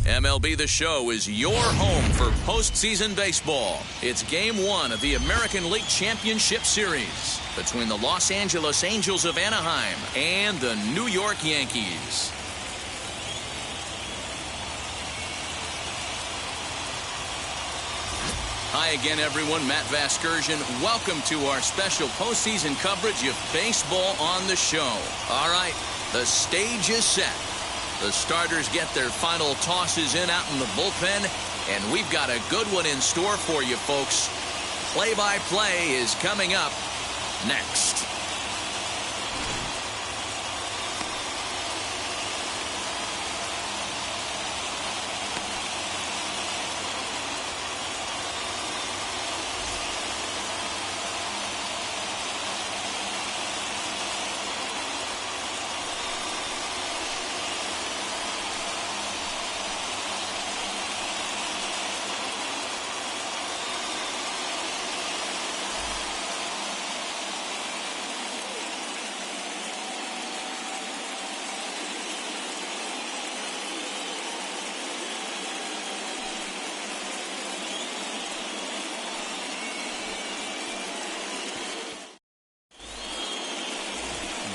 MLB The Show is your home for postseason baseball. It's Game 1 of the American League Championship Series between the Los Angeles Angels of Anaheim and the New York Yankees. Hi again, everyone. Matt Vasgersian. Welcome to our special postseason coverage of baseball on the show. All right, the stage is set. The starters get their final tosses in out in the bullpen, and we've got a good one in store for you, folks. Play-by-play is coming up next.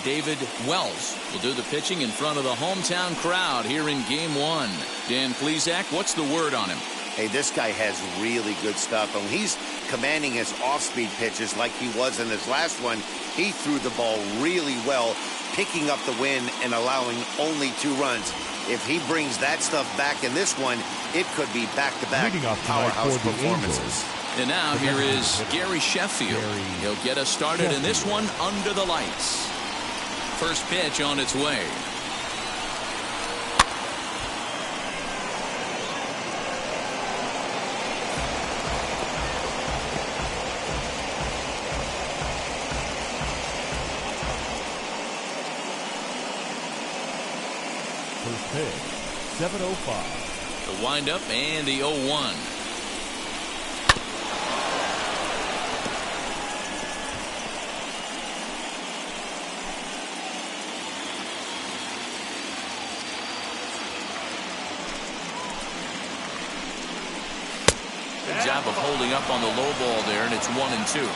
David Wells will do the pitching in front of the hometown crowd here in Game 1. Dan Plesac, what's the word on him? Hey, this guy has really good stuff. And when he's commanding his off-speed pitches like he was in his last one, he threw the ball really well, picking up the win and allowing only 2 runs. If he brings that stuff back in this one, it could be back-to-back powerhouse performances. And now here is Gary Sheffield. He'll get us started in this one under the lights. First pitch on its way. First pitch, 7:05. The windup and the 0-1. Job of holding up on the low ball there, and it's 1-2.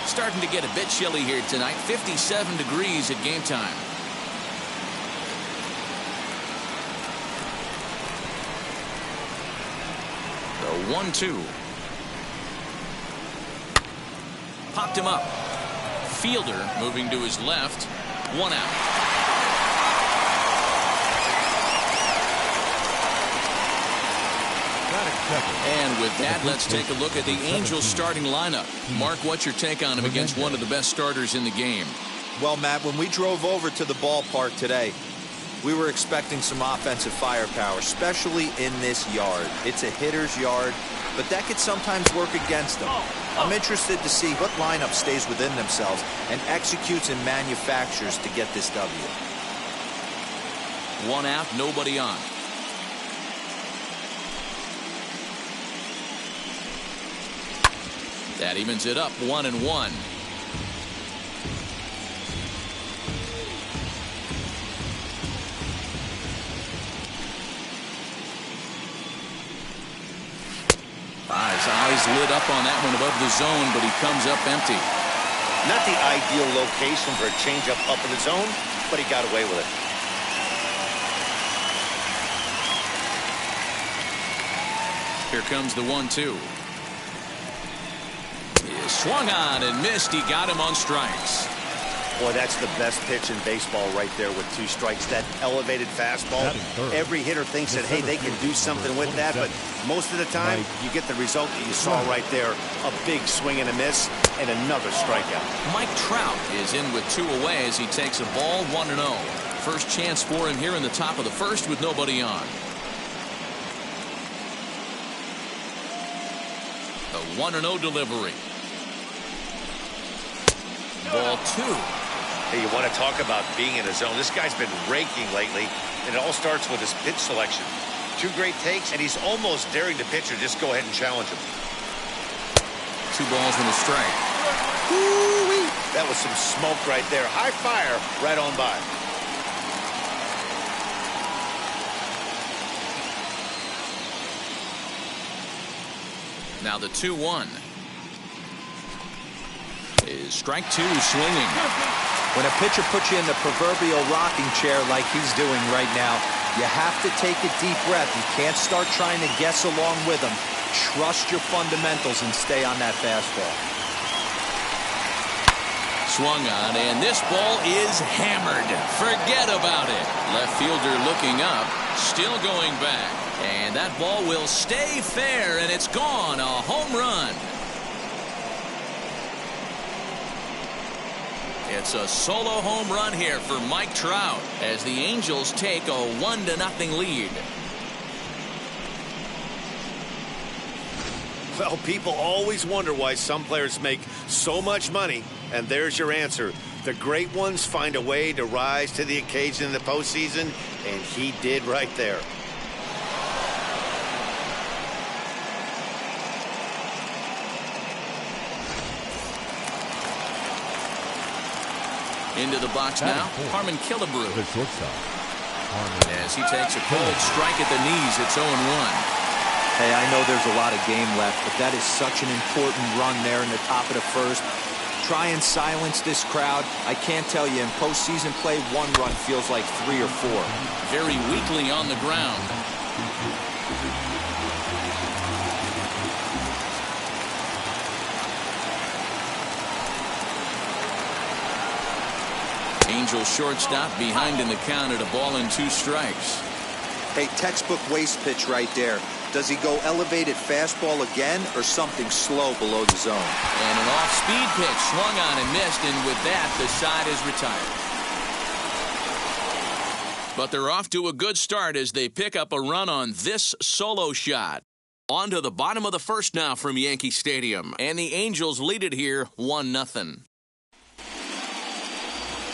Starting to get a bit chilly here tonight. 57 degrees at game time. The 1-2. Popped him up. Fielder moving to his left. 1 out. And with that, let's take a look at the Angels starting lineup. Mark, what's your take on him against one of the best starters in the game? Well, Matt, when we drove over to the ballpark today, we were expecting some offensive firepower, especially in this yard. It's a hitter's yard, but that could sometimes work against them. I'm interested to see what lineup stays within themselves and executes and manufactures to get this W. 1 out, nobody on. That evens it up, 1-1. 5 eyes lit up on that one above the zone, but he comes up empty. Not the ideal location for a changeup up in the zone, but he got away with it. Here comes the 1-2. Swung on and missed. He got him on strikes. Boy, that's the best pitch in baseball right there with 2 strikes. That elevated fastball. Every hitter thinks that, hey, they can do something with that, but most of the time you get the result that you saw right there. A big swing and a miss and another strikeout. Mike Trout is in with 2 away as he takes a ball, 1-0. First chance for him here in the top of the first with nobody on. 1-0 delivery. Ball 2. Hey, you want to talk about being in a zone? This guy's been raking lately, and it all starts with his pitch selection. 2 great takes, and he's almost daring the pitcher just go ahead and challenge him. 2 balls and a strike. Woo-wee. That was some smoke right there. High fire right on by. Now the 2-1. Is strike 2 swinging. When a pitcher puts you in the proverbial rocking chair like he's doing right now, you have to take a deep breath. You can't start trying to guess along with him. Trust your fundamentals and stay on that fastball. Swung on, and this ball is hammered. Forget about it. Left fielder looking up, still going back. And that ball will stay fair, and it's gone. A home run. It's a solo home run here for Mike Trout as the Angels take a 1-0 lead. Well, people always wonder why some players make so much money, and there's your answer. The great ones find a way to rise to the occasion in the postseason, and he did right there. Into the box now, Carmen Killebrew. The shortstop. As he takes a cold strike at the knees, it's 0-1. Hey, I know there's a lot of game left, but that is such an important run there in the top of the first. Try and silence this crowd. I can't tell you, in postseason play, 1 run feels like 3 or 4. Very weakly on the ground. Angels shortstop behind in the count at 1-2 strikes. Hey, textbook waste pitch right there. Does he go elevated fastball again or something slow below the zone? And an off-speed pitch swung on and missed, and with that, the side is retired. But they're off to a good start as they pick up a run on this solo shot. On to the bottom of the first now from Yankee Stadium, and the Angels lead it here 1-0.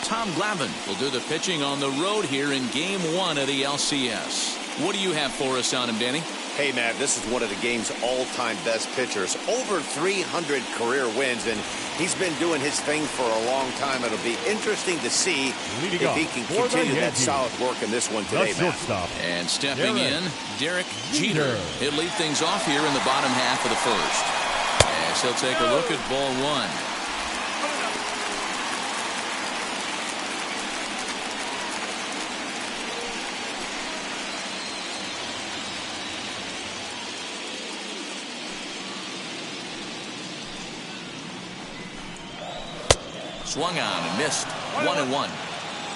Tom Glavine will do the pitching on the road here in Game 1 of the LCS. What do you have for us on him, Danny? Hey, Matt, this is one of the game's all-time best pitchers. Over 300 career wins, and he's been doing his thing for a long time. It'll be interesting to see if he can continue that solid work in this one today, Matt. And stepping in, Derek Jeter. He'll lead things off here in the bottom half of the first. As he'll take a look at ball 1. Swung on and missed. 1-1.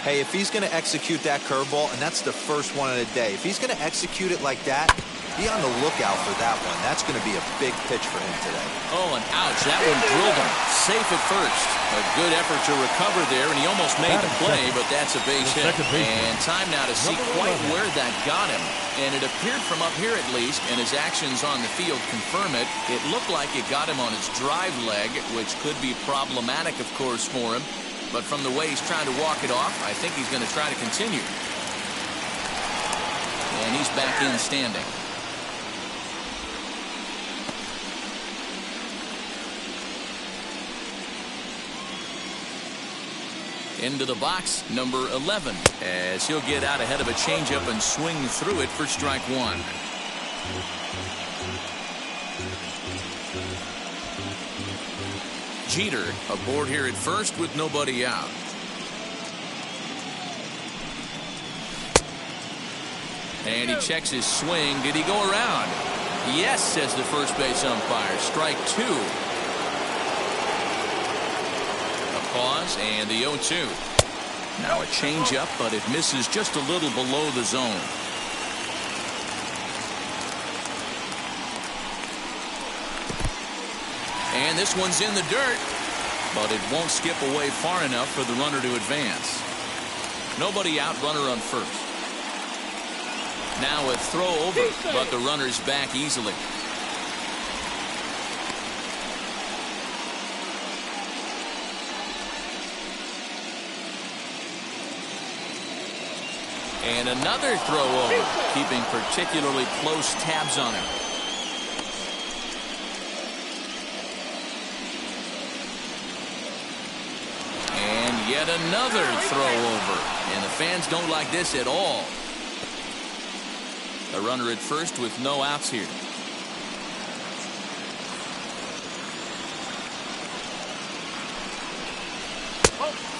Hey, if he's going to execute that curveball, and that's the first one of the day, if he's going to execute it like that, be on the lookout for that one. That's going to be a big pitch for him today. Oh, and ouch. That one drilled him. Safe at first. A good effort to recover there, and he almost made the play, but that's a base hit. And time now to see quite where that got him. And it appeared from up here at least, and his actions on the field confirm it. It looked like it got him on his drive leg, which could be problematic, of course, for him. But from the way he's trying to walk it off, I think he's going to try to continue. And he's back in standing. Into the box, number 11, as he'll get out ahead of a changeup and swing through it for strike 1. Jeter aboard here at first with nobody out. And he checks his swing. Did he go around? Yes, says the first base umpire. Strike 2. Pause and the 0-2. Now a changeup, but it misses just a little below the zone. And this one's in the dirt, but it won't skip away far enough for the runner to advance. Nobody out, runner on first. Now a throw over, but the runner's back easily. And another throw over, keeping particularly close tabs on him. And yet another throw over. And the fans don't like this at all. A runner at first with no outs here.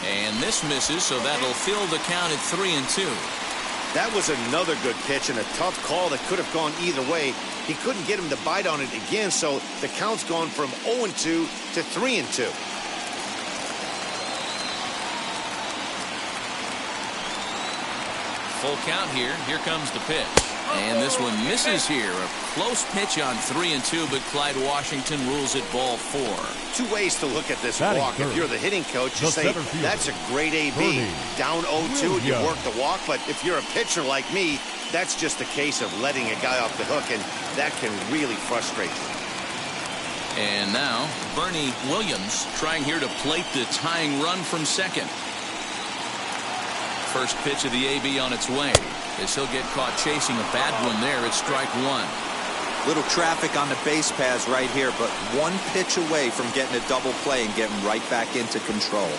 And this misses, so that'll fill the count at 3-2. That was another good pitch and a tough call that could have gone either way. He couldn't get him to bite on it again, so the count's gone from 0-2 to 3-2. Full count here. Here comes the pitch. And this one misses here. A close pitch on 3-2, but Clyde Washington rules it ball 4. Two ways to look at this walk. If you're the hitting coach, you say, that's a great AB. Down 0-2, you work the walk. But if you're a pitcher like me, that's just a case of letting a guy off the hook, and that can really frustrate you. And now, Bernie Williams trying here to plate the tying run from second. First pitch of the AB on its way, as he'll get caught chasing a bad one there at strike 1. Little traffic on the base paths right here, but one pitch away from getting a double play and getting right back into control.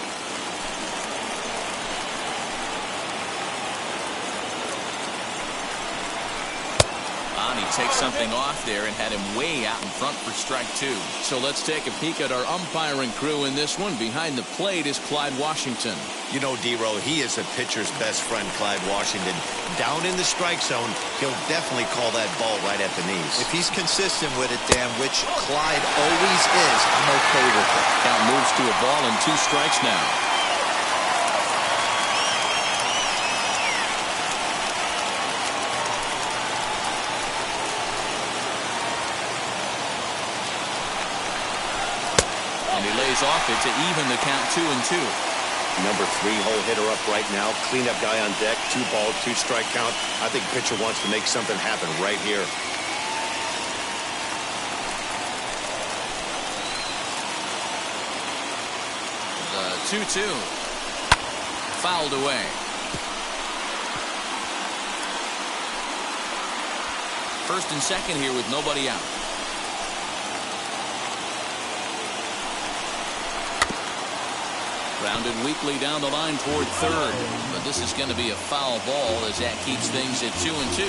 He takes something off there and had him way out in front for strike 2. So let's take a peek at our umpiring crew in this one. Behind the plate is Clyde Washington. You know, D-Row, he is a pitcher's best friend, Clyde Washington. Down in the strike zone, he'll definitely call that ball right at the knees. If he's consistent with it, Dan, which Clyde always is, I'm okay with it. Count moves to a ball and 2 strikes now. Off it to even the count 2-2. Number 3-hole hitter up right now. Cleanup guy on deck. 2-ball, 2-strike count. I think pitcher wants to make something happen right here. The 2-2. Fouled away. First and second here with nobody out. Grounded weakly down the line toward third. But this is going to be a foul ball as that keeps things at 2-2.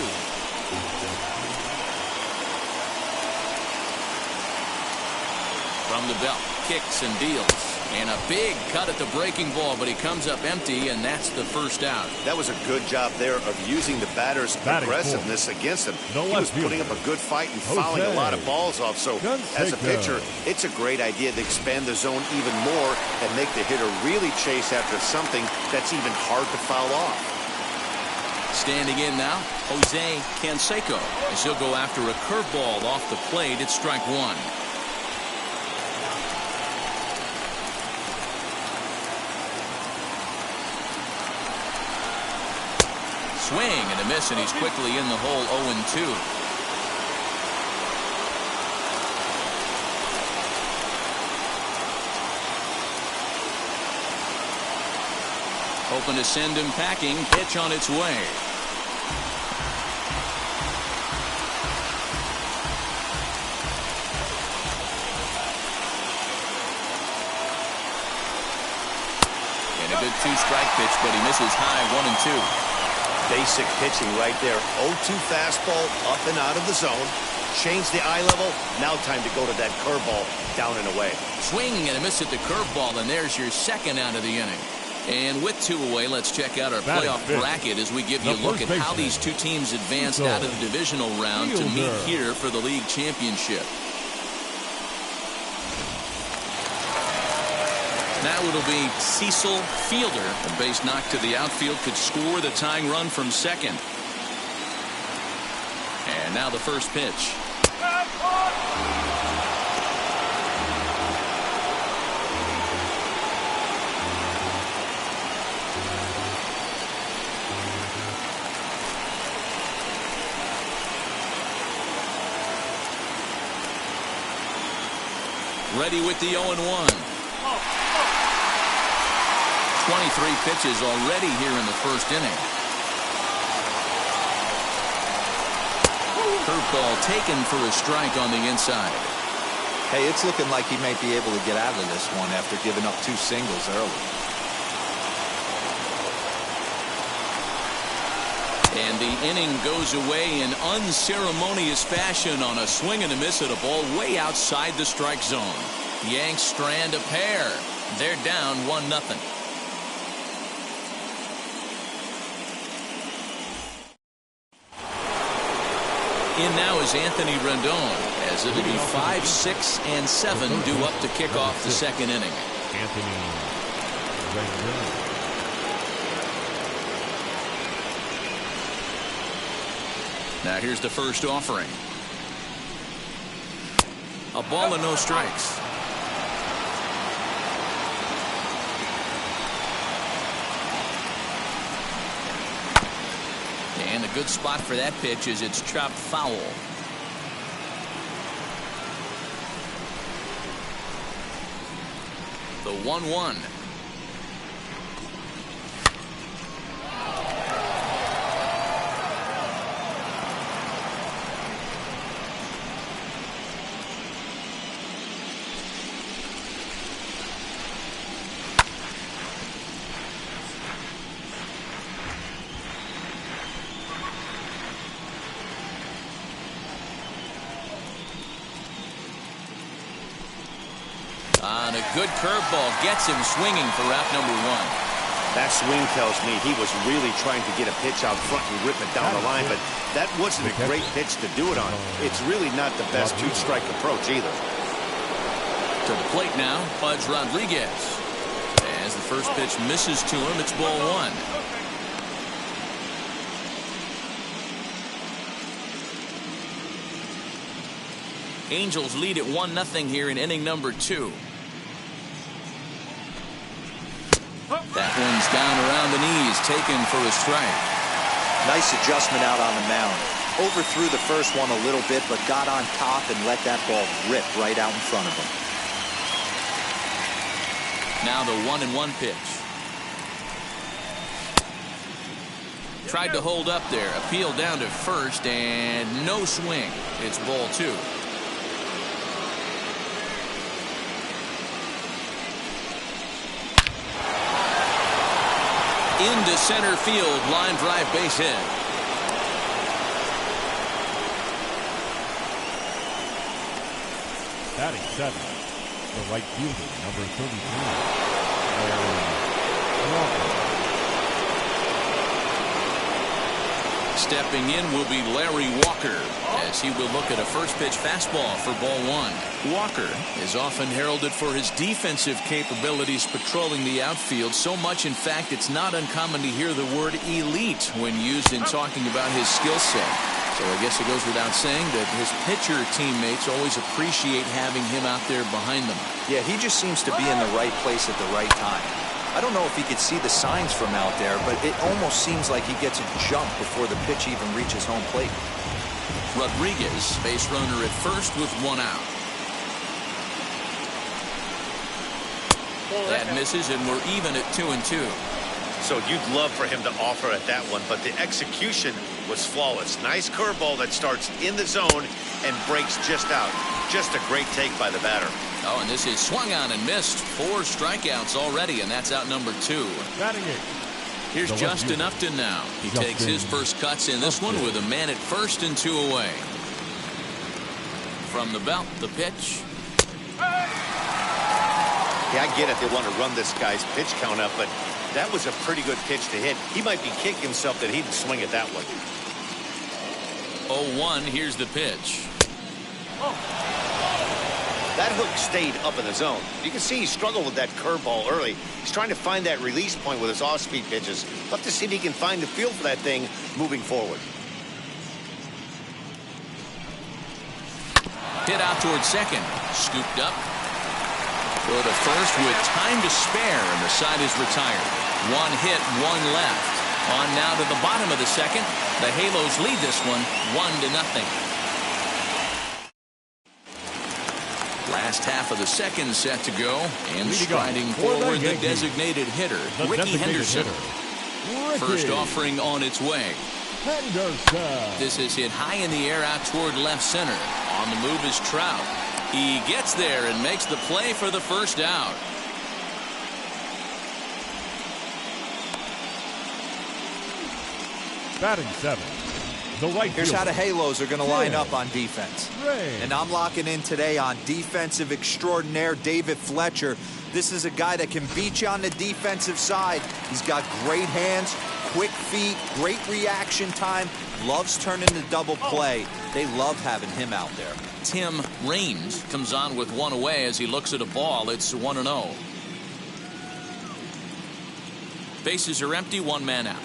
From the belt, kicks and deals. And a big cut at the breaking ball, but he comes up empty, and that's the first out. That was a good job there of using the batter's aggressiveness against him. He was putting up a good fight and fouling a lot of balls off. So as a pitcher, it's a great idea to expand the zone even more and make the hitter really chase after something that's even hard to foul off. Standing in now, Jose Canseco, as he'll go after a curveball off the plate at strike 1. Swing and a miss, and he's quickly in the hole. 0-2. Hoping to send him packing. Pitch on its way. And a good 2-strike pitch, but he misses high. 1-2. Basic pitching right there. 0-2 fastball up and out of the zone. Change the eye level. Now time to go to that curveball down and away. Swing and a miss at the curveball, and there's your second out of the inning. And with 2 away, let's check out our playoff bracket as we give you a look at how these two teams advanced out of the divisional round to meet here for the league championship. Now it'll be Cecil Fielder. A base knock to the outfield could score the tying run from second. And now the first pitch. Ready with the 0-1. 23 pitches already here in the first inning. Curveball taken for a strike on the inside. Hey, it's looking like he may be able to get out of this one after giving up 2 singles early. And the inning goes away in unceremonious fashion on a swing and a miss at a ball way outside the strike zone. Yanks strand a pair. They're down 1-0. In now is Anthony Rendon, as it'll be 5, 6, and 7 due up to kick off the second inning. Anthony Rendon. Now here's the first offering. A ball and no strikes. And a good spot for that pitch is it's chopped foul. The 1-1. On a good curveball gets him swinging for out number 1. That swing tells me he was really trying to get a pitch out front and rip it down the line, but that wasn't a great pitch to do it on. It's really not the best 2-strike approach either. To the plate now, Pudge Rodriguez. As the first pitch misses to him, it's ball 1. Angels lead at 1-0 here in inning number 2. That one's down around the knees, taken for a strike. Nice adjustment out on the mound. Overthrew the first one a little bit, but got on top and let that ball rip right out in front of him. Now the 1-1 pitch. Tried to hold up there. Appeal down to first, and no swing. It's ball 2. Into center field, line drive, base hit. Batting 7, the right fielder, number 33, Walker. Stepping in will be Larry Walker, as he will look at a first pitch fastball for ball 1. Walker is often heralded for his defensive capabilities patrolling the outfield, so much in fact it's not uncommon to hear the word elite when used in talking about his skill set. So I guess it goes without saying that his pitcher teammates always appreciate having him out there behind them. Yeah, he just seems to be in the right place at the right time. I don't know if he could see the signs from out there, but it almost seems like he gets a jump before the pitch even reaches home plate. Rodriguez, base runner at first with 1 out. That misses, and we're even at 2-2. So you'd love for him to offer at that one, but the execution was flawless. Nice curveball that starts in the zone and breaks just out. Just a great take by the batter. Oh, and this is swung on and missed. 4 strikeouts already, and that's out number 2. Batting 8. Here's Justin Upton now. He takes his first cuts in this one with a man at first and 2 away. From the belt, the pitch. Yeah, I get it. They want to run this guy's pitch count up, but that was a pretty good pitch to hit. He might be kicking himself that he didn't swing at that one. 0-1, here's the pitch. That hook stayed up in the zone. You can see he struggled with that curveball early. He's trying to find that release point with his off-speed pitches. Love to see if he can find the feel for that thing moving forward. Hit out towards second. Scooped up. Go to first with time to spare, and the side is retired. 1 hit, 1 left. On now to the bottom of the second. The Halos lead this one 1-0. Last half of the second set to go, and striding forward the designated hitter, Ricky Henderson. First offering on its way. Henderson. This is hit high in the air out toward left center. On the move is Trout. He gets there and makes the play for the first out. Batting seven. The right Here's fielder. how the Halos are going to line up on defense. Ray. And I'm locking in today on defensive extraordinaire David Fletcher. This is a guy that can beat you on the defensive side. He's got great hands, quick feet, great reaction time, loves turning the double play. They love having him out there. Tim Raines comes on with one away as he looks at a ball. It's 1-0. Bases are empty, one man out.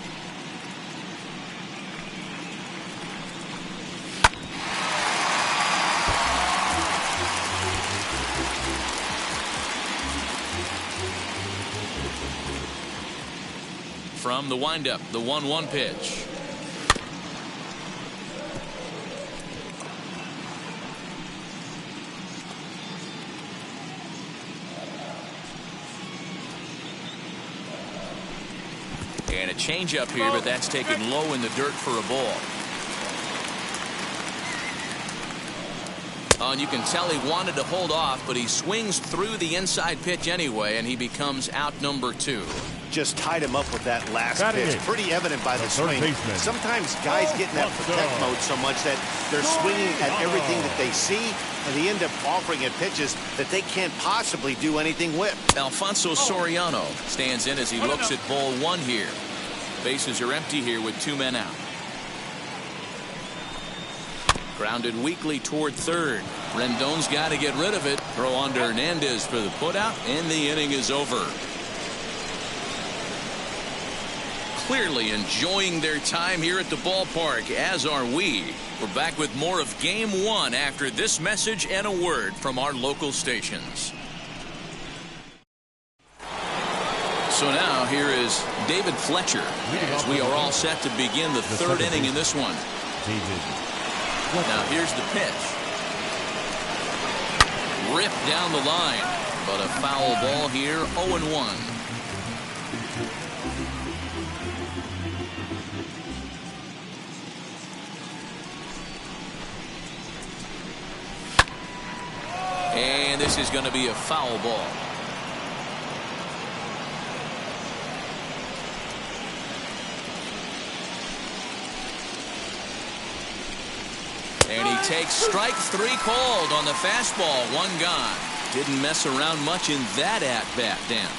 From the windup, the 1-1 pitch. And a changeup here, but that's taken low in the dirt for a ball. Oh, and you can tell he wanted to hold off, but he swings through the inside pitch anyway, and he becomes out number 2. Just tied him up with that last Batting pitch. eight. Pretty evident by the third swing. baseman. Sometimes guys get in that protect mode so much that they're swinging at everything that they see, and they end up offering at pitches that they can't possibly do anything with. Alfonso Soriano stands in as he looks at ball 1 here. Bases are empty here with 2 men out. Grounded weakly toward third. Rendon's got to get rid of it. Throw on to Hernandez for the putout, and the inning is over. Clearly enjoying their time here at the ballpark, as are we. We're back with more of Game 1 after this message and a word from our local stations. So now here is David Fletcher as we are all set to begin the third inning in this one. Now here's the pitch. Ripped down the line, but a foul ball here, 0-1. And this is going to be a foul ball. And he takes strike 3 called on the fastball. 1 gone. Didn't mess around much in that at-bat, Dan.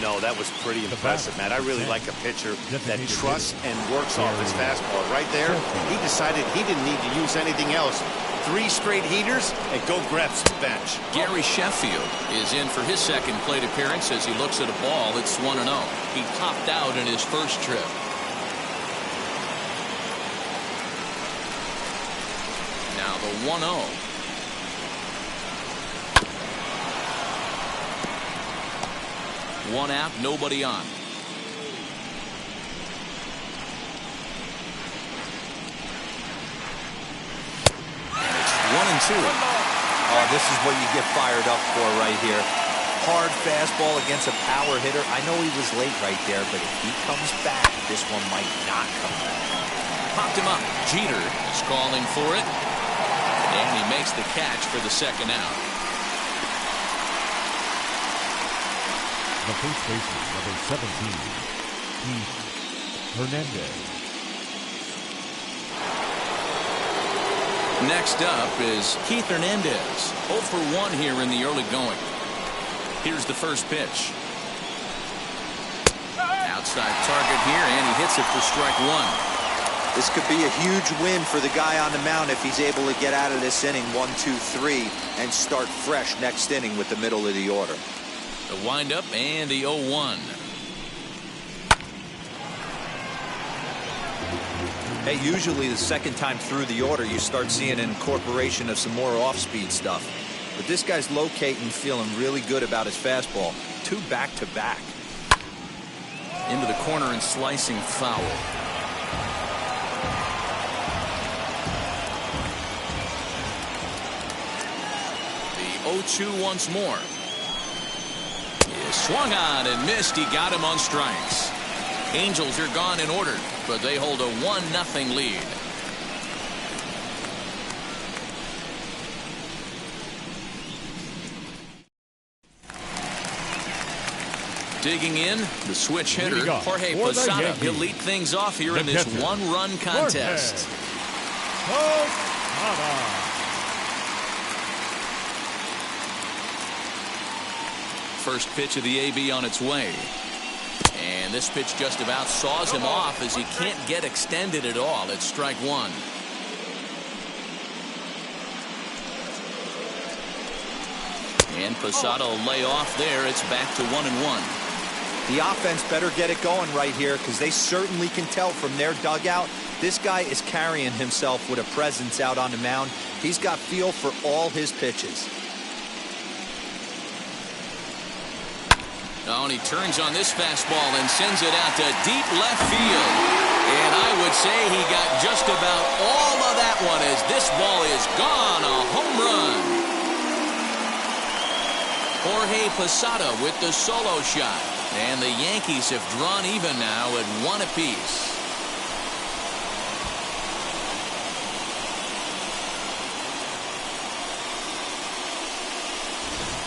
No, that was pretty impressive, Matt. I really like a pitcher that trusts and works off his fastball. Right there, he decided he didn't need to use anything else. 3 straight heaters and go grab some bench. Gary Sheffield is in for his second plate appearance as he looks at a ball. It's 1-0. He topped out in his first trip. Now the 1-0. One out, nobody on. And it's 1-2. Oh, this is what you get fired up for right here. Hard fastball against a power hitter. I know he was late right there, but if he comes back, this one might not come back. Popped him up. Jeter is calling for it. And he makes the catch for the second out. The first baseman, number 17, Hernandez. Next up is Keith Hernandez. 0 for 1 here in the early going. Here's the first pitch. Outside target here, and he hits it for strike 1. This could be a huge win for the guy on the mound if he's able to get out of this inning 1, 2, 3 and start fresh next inning with the middle of the order. The windup and the 0-1. Hey, usually the second time through the order you start seeing an incorporation of some more off-speed stuff. But this guy's locating, feeling really good about his fastball. 2 back-to-back. Into the corner and slicing foul. The 0-2 once more. He swung on and missed. He got him on strikes. Angels are gone in order, but they hold a 1-0 lead. Digging in, the switch hitter, Jorge Posada. He'll lead things off here in this one-run contest. First pitch of the AB on its way. And this pitch just about saws him off as he can't get extended at all. It's strike one. And Posada will lay off there. It's back to 1-1. The offense better get it going right here, because they certainly can tell from their dugout this guy is carrying himself with a presence out on the mound. He's got feel for all his pitches. Oh, and he turns on this fastball and sends it out to deep left field. And I would say he got just about all of that one as this ball is gone. A home run. Jorge Posada with the solo shot. And the Yankees have drawn even now at 1 apiece.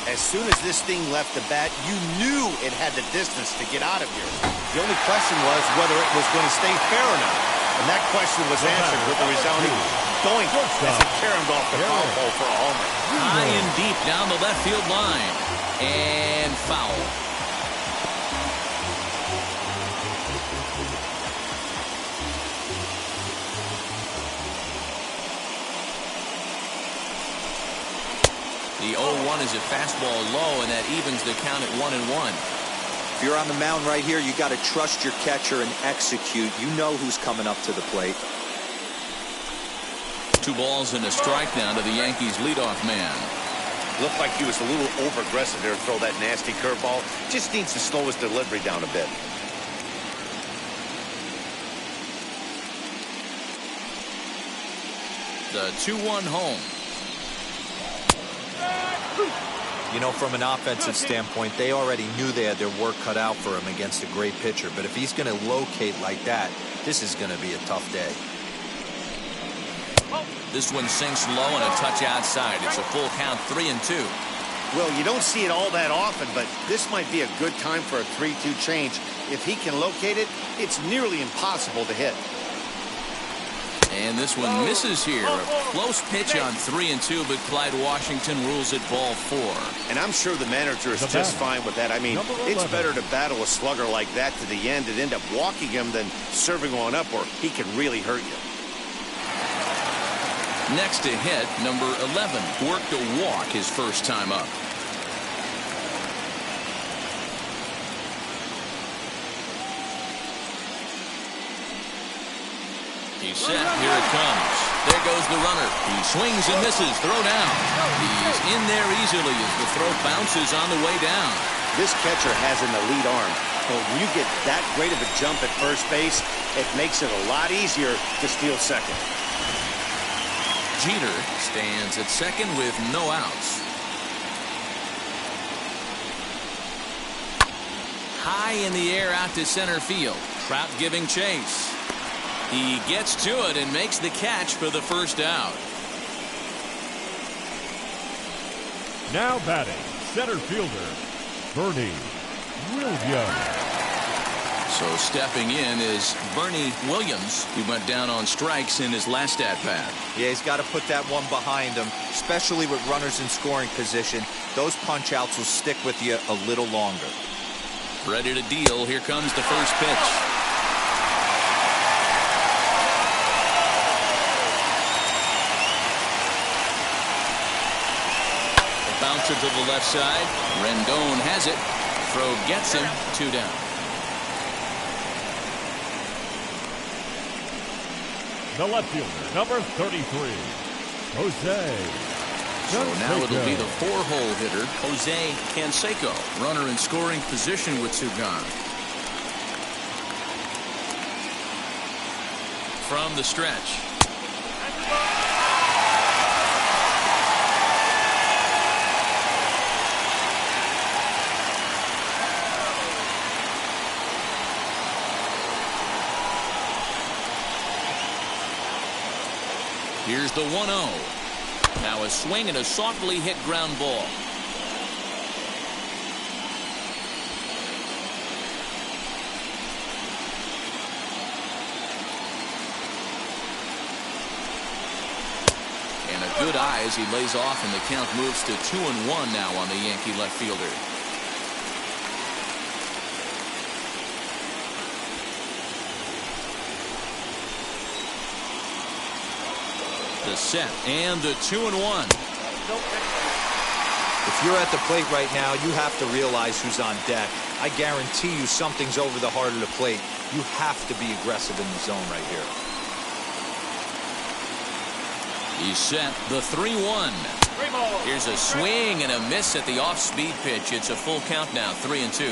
As soon as this thing left the bat, you knew it had the distance to get out of here. The only question was whether it was going to stay fair or not. And that question was answered with a resounding doink as it caromed off the foul pole for a homer. High and deep down the left field line. And foul. The 0-1 is a fastball low, and that evens the count at 1-1. If you're on the mound right here, you got to trust your catcher and execute. You know who's coming up to the plate. 2 balls and a strike now to the Yankees leadoff man. Looked like he was a little over-aggressive there to throw that nasty curveball. Just needs to slow his delivery down a bit. The 2-1 home. You know, from an offensive standpoint, they already knew they had their work cut out for him against a great pitcher. But if he's going to locate like that, this is going to be a tough day. This one sinks low and a touch outside. It's a full count, 3-2. Well, you don't see it all that often, but this might be a good time for a 3-2 change. If he can locate it, it's nearly impossible to hit. And this one misses here. A close pitch on 3-2, but Clyde Washington rules it ball 4. And I'm sure the manager is just fine with that. I mean, it's better to battle a slugger like that to the end and end up walking him than serving one up where he can really hurt you. Next to hit, number 11 worked a walk his first time up. He's set. Here it comes. There goes the runner. He swings and misses. Throw down. He's in there easily as the throw bounces on the way down. This catcher has an elite arm. But when you get that great of a jump at first base, it makes it a lot easier to steal second. Jeter stands at second with no outs. High in the air out to center field. Trout giving chase. He gets to it and makes the catch for the first out. Now batting, center fielder, Bernie Williams. So stepping in is Bernie Williams. He went down on strikes in his last at-bat. Yeah, he's got to put that one behind him, especially with runners in scoring position. Those punch-outs will stick with you a little longer. Ready to deal. Here comes the first pitch. Bouncer to the left side. Rendon has it. Throw gets him. 2 down. The left fielder, number 33, Jose. So now it'll be the 4-hole hitter, Jose Canseco. Runner in scoring position with 2 gone. From the stretch. Here's the 1-0. Now a swing and a softly hit ground ball. And a good eye as he lays off, and the count moves to 2-1 now on the Yankee left fielder. The set and the 2-1. If you're at the plate right now, you have to realize who's on deck. I guarantee you something's over the heart of the plate. You have to be aggressive in the zone right here. He's set. The 3-1. Here's a swing and a miss at the off-speed pitch. It's a full count now, 3-2.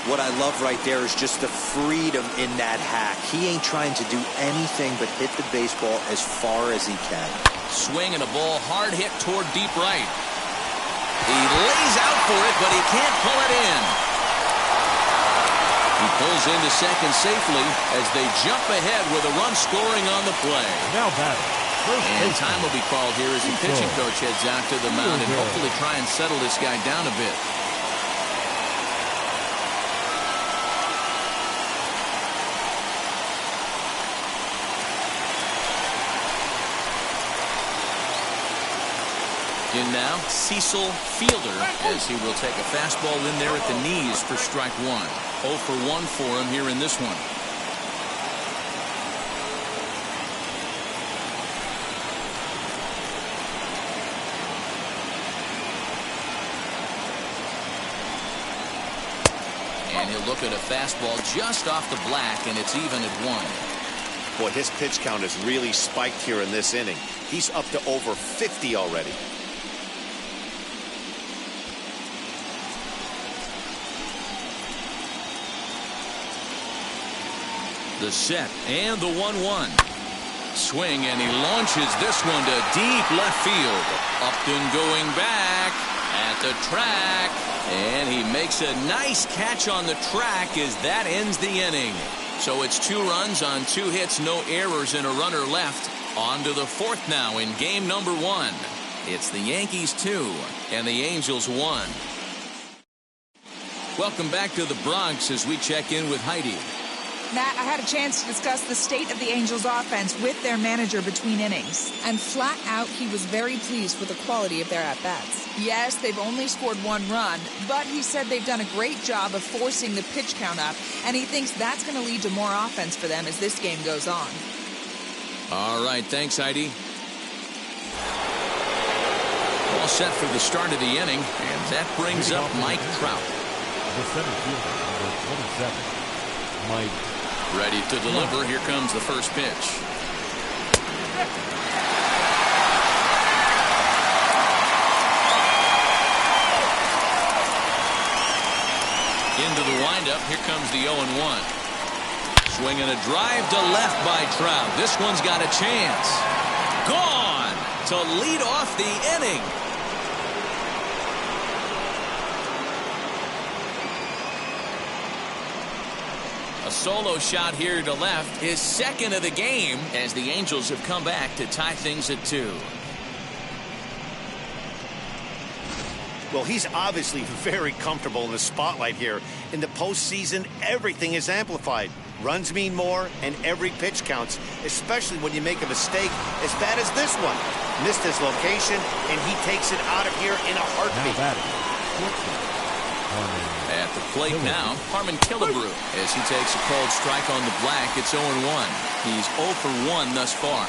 What I love right there is just the freedom in that hack. He ain't trying to do anything but hit the baseball as far as he can. Swing and a ball hard hit toward deep right. He lays out for it, but he can't pull it in. He pulls into second safely as they jump ahead with a run scoring on the play. Now batting. And time will be called here as the pitching coach heads out to the mound and hopefully try and settle this guy down a bit. In now, Cecil Fielder, as he will take a fastball in there at the knees for strike one. 0 for 1 for him here in this one. And he'll look at a fastball just off the black, and it's even at 1. Boy, his pitch count has really spiked here in this inning. He's up to over 50 already. The set and the 1-1. Swing, and he launches this one to deep left field. Upton going back at the track, and he makes a nice catch on the track as that ends the inning. So it's 2 runs on 2 hits, no errors, and a runner left. On to the 4th now in game number 1. It's the Yankees 2 and the Angels 1. Welcome back to the Bronx as we check in with Heidi. Matt, I had a chance to discuss the state of the Angels offense with their manager between innings. And flat out, he was very pleased with the quality of their at-bats. Yes, they've only scored 1 run, but he said they've done a great job of forcing the pitch count up, and he thinks that's going to lead to more offense for them as this game goes on. All right, thanks, Heidi. All set for the start of the inning, and that brings up Mike Trout. The center fielder, number 27, Mike. Ready to deliver. Here comes the first pitch. Into the windup. Here comes the 0-1. Swinging a drive to left by Trout. This one's got a chance. Gone to lead off the inning. A solo shot here to left, his second of the game, as the Angels have come back to tie things at 2. Well, he's obviously very comfortable in the spotlight here. In the postseason, everything is amplified. Runs mean more, and every pitch counts, especially when you make a mistake as bad as this one. Missed his location, and he takes it out of here in a heartbeat. At the plate now, Carmen Killebrew, as he takes a called strike on the black. It's 0-1. He's 0 for 1 thus far.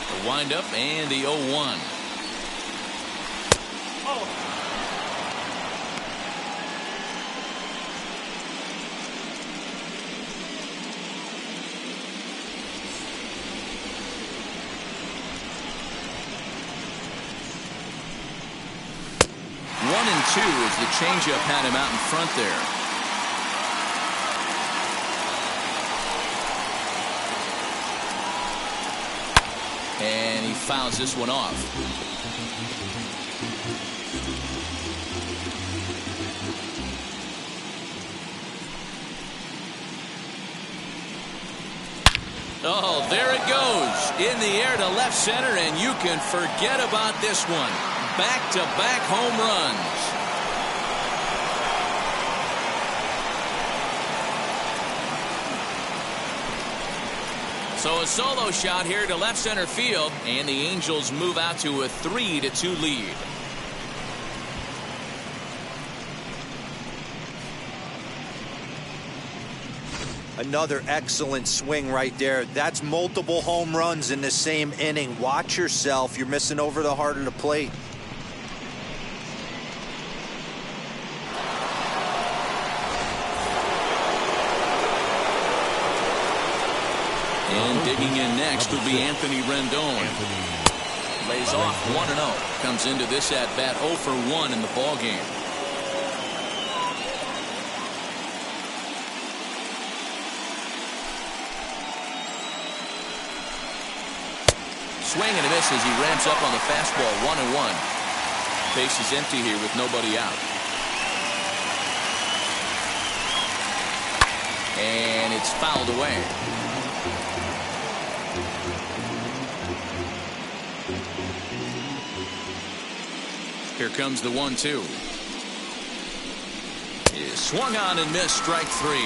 The windup and the 0-1. One and 2 as the changeup had him out in front there. And he fouls this one off. Oh, there it goes. In the air to left center, and you can forget about this one. Back-to-back home runs. So a solo shot here to left center field, and the Angels move out to a 3-2 lead. Another excellent swing right there. That's multiple home runs in the same inning. Watch yourself. You're missing over the heart of the plate. And digging in next will be Anthony Rendon. Lays off 1-0. Comes into this at bat 0 for 1 in the ball game. Swing and a miss as he ramps up on the fastball. 1-1. Base is empty here with nobody out. And it's fouled away. Here comes the 1-2. Is swung on and missed. Strike 3.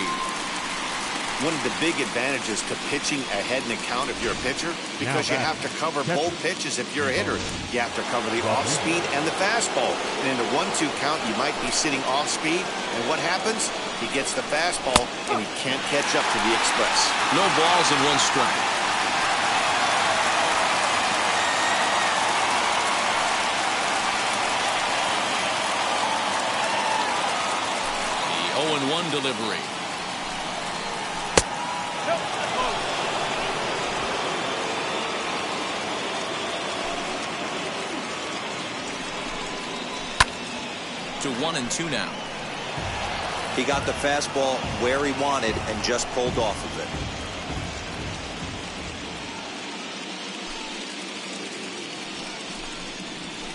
One of the big advantages to pitching ahead in the count if you're a pitcher, because you have to cover both pitches if you're a hitter. You have to cover the off-speed and the fastball. And in the 1-2 count, you might be sitting off-speed, and what happens? He gets the fastball, and he can't catch up to the express. No balls and 1 strike. The 0-1 delivery. To 1-2 now. He got the fastball where he wanted and just pulled off of it.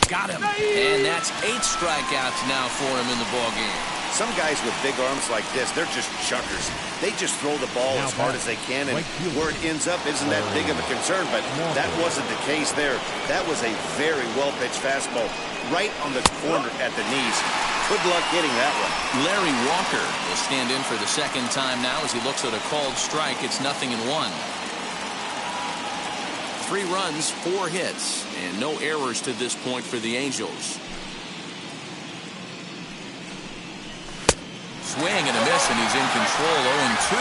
Got him. And that's 8 strikeouts now for him in the ball game. Some guys with big arms like this, they're just chuckers. They just throw the ball as hard as they can, and where it ends up isn't that big of a concern, but that wasn't the case there. That was a very well-pitched fastball right on the corner at the knees. Good luck hitting that one. Larry Walker will stand in for the second time now as he looks at a called strike. It's 0-1. 3 runs, 4 hits, and no errors to this point for the Angels. Swing and a miss, and he's in control. 0-2.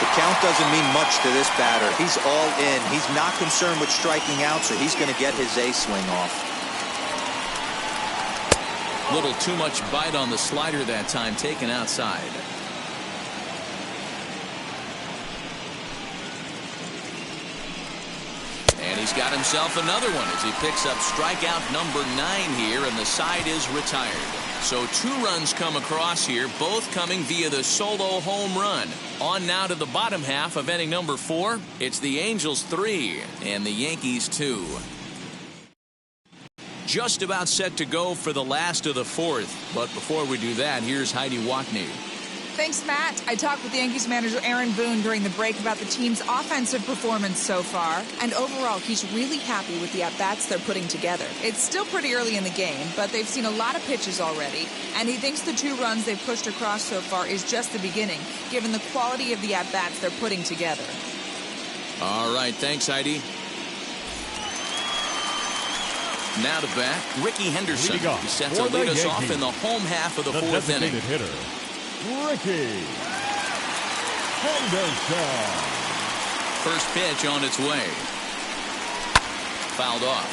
The count doesn't mean much to this batter. He's all in. He's not concerned with striking out, so he's going to get his A swing off. Little too much bite on the slider that time, taken outside. And he's got himself another one as he picks up strikeout number 9 here, and the side is retired. So 2 runs come across here, both coming via the solo home run. On now to the bottom half of inning number 4. It's the Angels 3 and the Yankees 2. Just about set to go for the last of the 4th. But before we do that, here's Heidi Watney. Thanks, Matt. I talked with Yankees manager Aaron Boone during the break about the team's offensive performance so far, and overall, he's really happy with the at-bats they're putting together. It's still pretty early in the game, but they've seen a lot of pitches already, and he thinks the 2 runs they've pushed across so far is just the beginning, given the quality of the at-bats they're putting together. All right, thanks, Heidi. Now to bat, Ricky Henderson. He's set to lead us off in the home half of the 4th inning. Hitter, Ricky Henderson. First pitch on its way. Fouled off.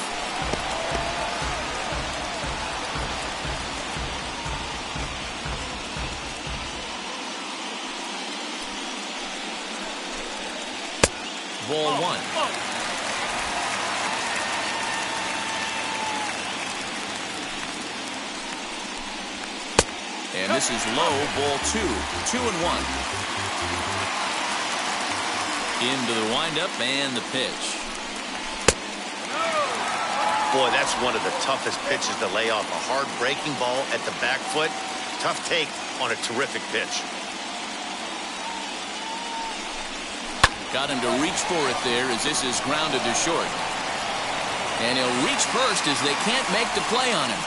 Ball 1. And this is low, ball 2. 2-1. Into the windup and the pitch. Boy, that's one of the toughest pitches to lay off. A hard breaking ball at the back foot. Tough take on a terrific pitch. Got him to reach for it there as this is grounded to short. And he'll reach first as they can't make the play on him.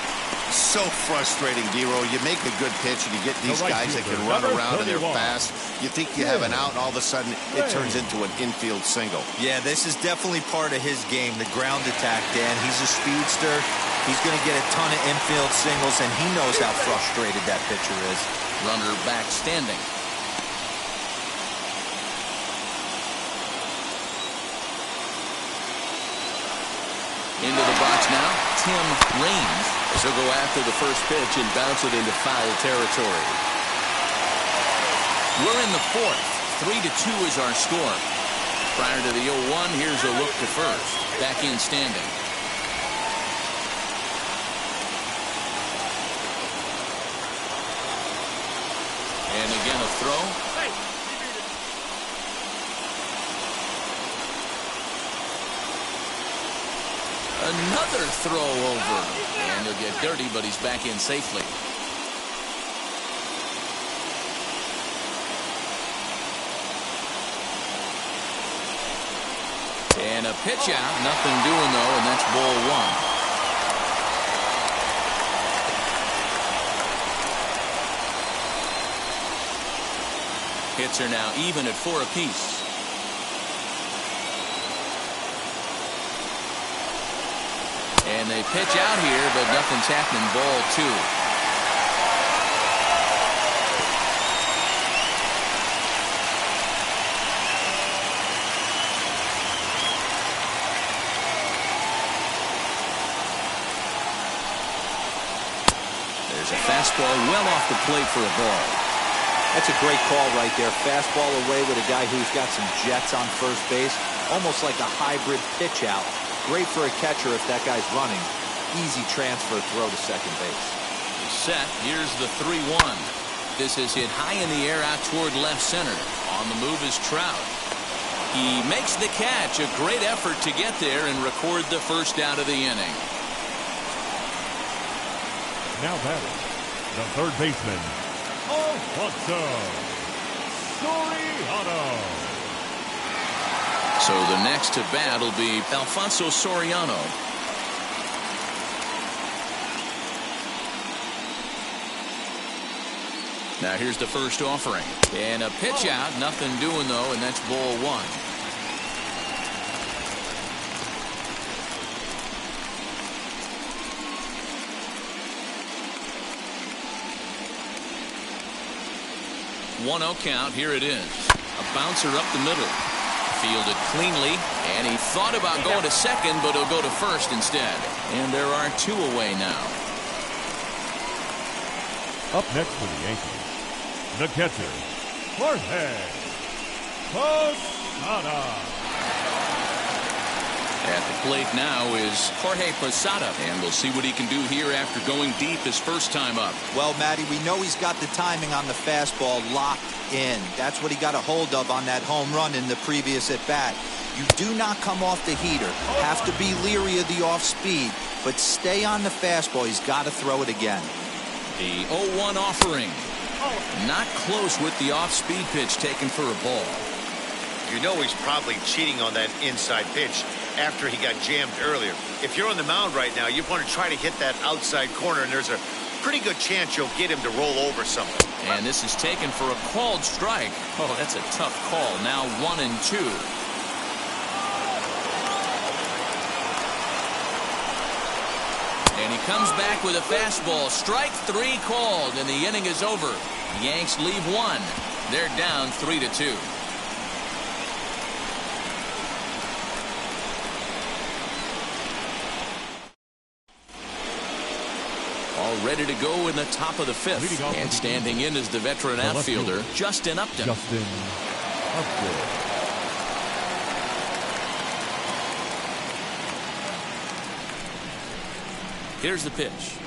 So frustrating, D-Roll. You make a good pitch and you get these guys that can run around and they're fast. You think you have an out, and all of a sudden it turns into an infield single. Yeah, this is definitely part of his game, the ground attack, Dan. He's a speedster. He's going to get a ton of infield singles, and he knows how frustrated that pitcher is. Runner back standing. Into the box now, Tim Raines. So go after the first pitch and bounce it into foul territory. We're in the fourth. 3-2 is our score. Prior to the 0-1, here's a look to first. Back in standing. And again a throw. Another throw over. And he'll get dirty, but he's back in safely. And a pitch out. Nothing doing, though, and that's ball one. Hits are now even at 4 apiece. And they pitch out here, but nothing's happening. Ball two. There's a fastball well off the plate for a ball. That's a great call right there. Fastball away with a guy who's got some jets on first base. Almost like a hybrid pitch out. Great for a catcher if that guy's running. Easy transfer throw to second base. Set. Here's the 3-1. This is hit high in the air out toward left center. On the move is Trout. He makes the catch. A great effort to get there and record the first out of the inning. Now batting, the third baseman, Alfonso Soriano. So the next to bat will be Alfonso Soriano. Now here's the first offering. And a pitch out. Nothing doing, though, and that's ball one. One-0 count. Here it is. A bouncer up the middle. Fielded cleanly, and he thought about going to second, but he'll go to first instead. And there are two away now. Up next for the Yankees, the catcher, Jorge Posada. At the plate now is Jorge Posada, and we'll see what he can do here after going deep his first time up. Well, Matty, we know he's got the timing on the fastball locked in. That's what he got a hold of on that home run in the previous at-bat. You do not come off the heater. Have to be leery of the off-speed, but stay on the fastball. He's got to throw it again. The 0-1 offering. Not close with the off-speed pitch taken for a ball. You know he's probably cheating on that inside pitch after he got jammed earlier. If you're on the mound right now, you want to try to hit that outside corner, and there's a pretty good chance you'll get him to roll over something. And this is taken for a called strike. Oh, that's a tough call. Now 1-2. And he comes back with a fastball. Strike three called, and the inning is over. Yanks leave one. They're down 3-2. All ready to go in the top of the fifth. And standing in is the veteran outfielder, Justin Upton. Here's the pitch.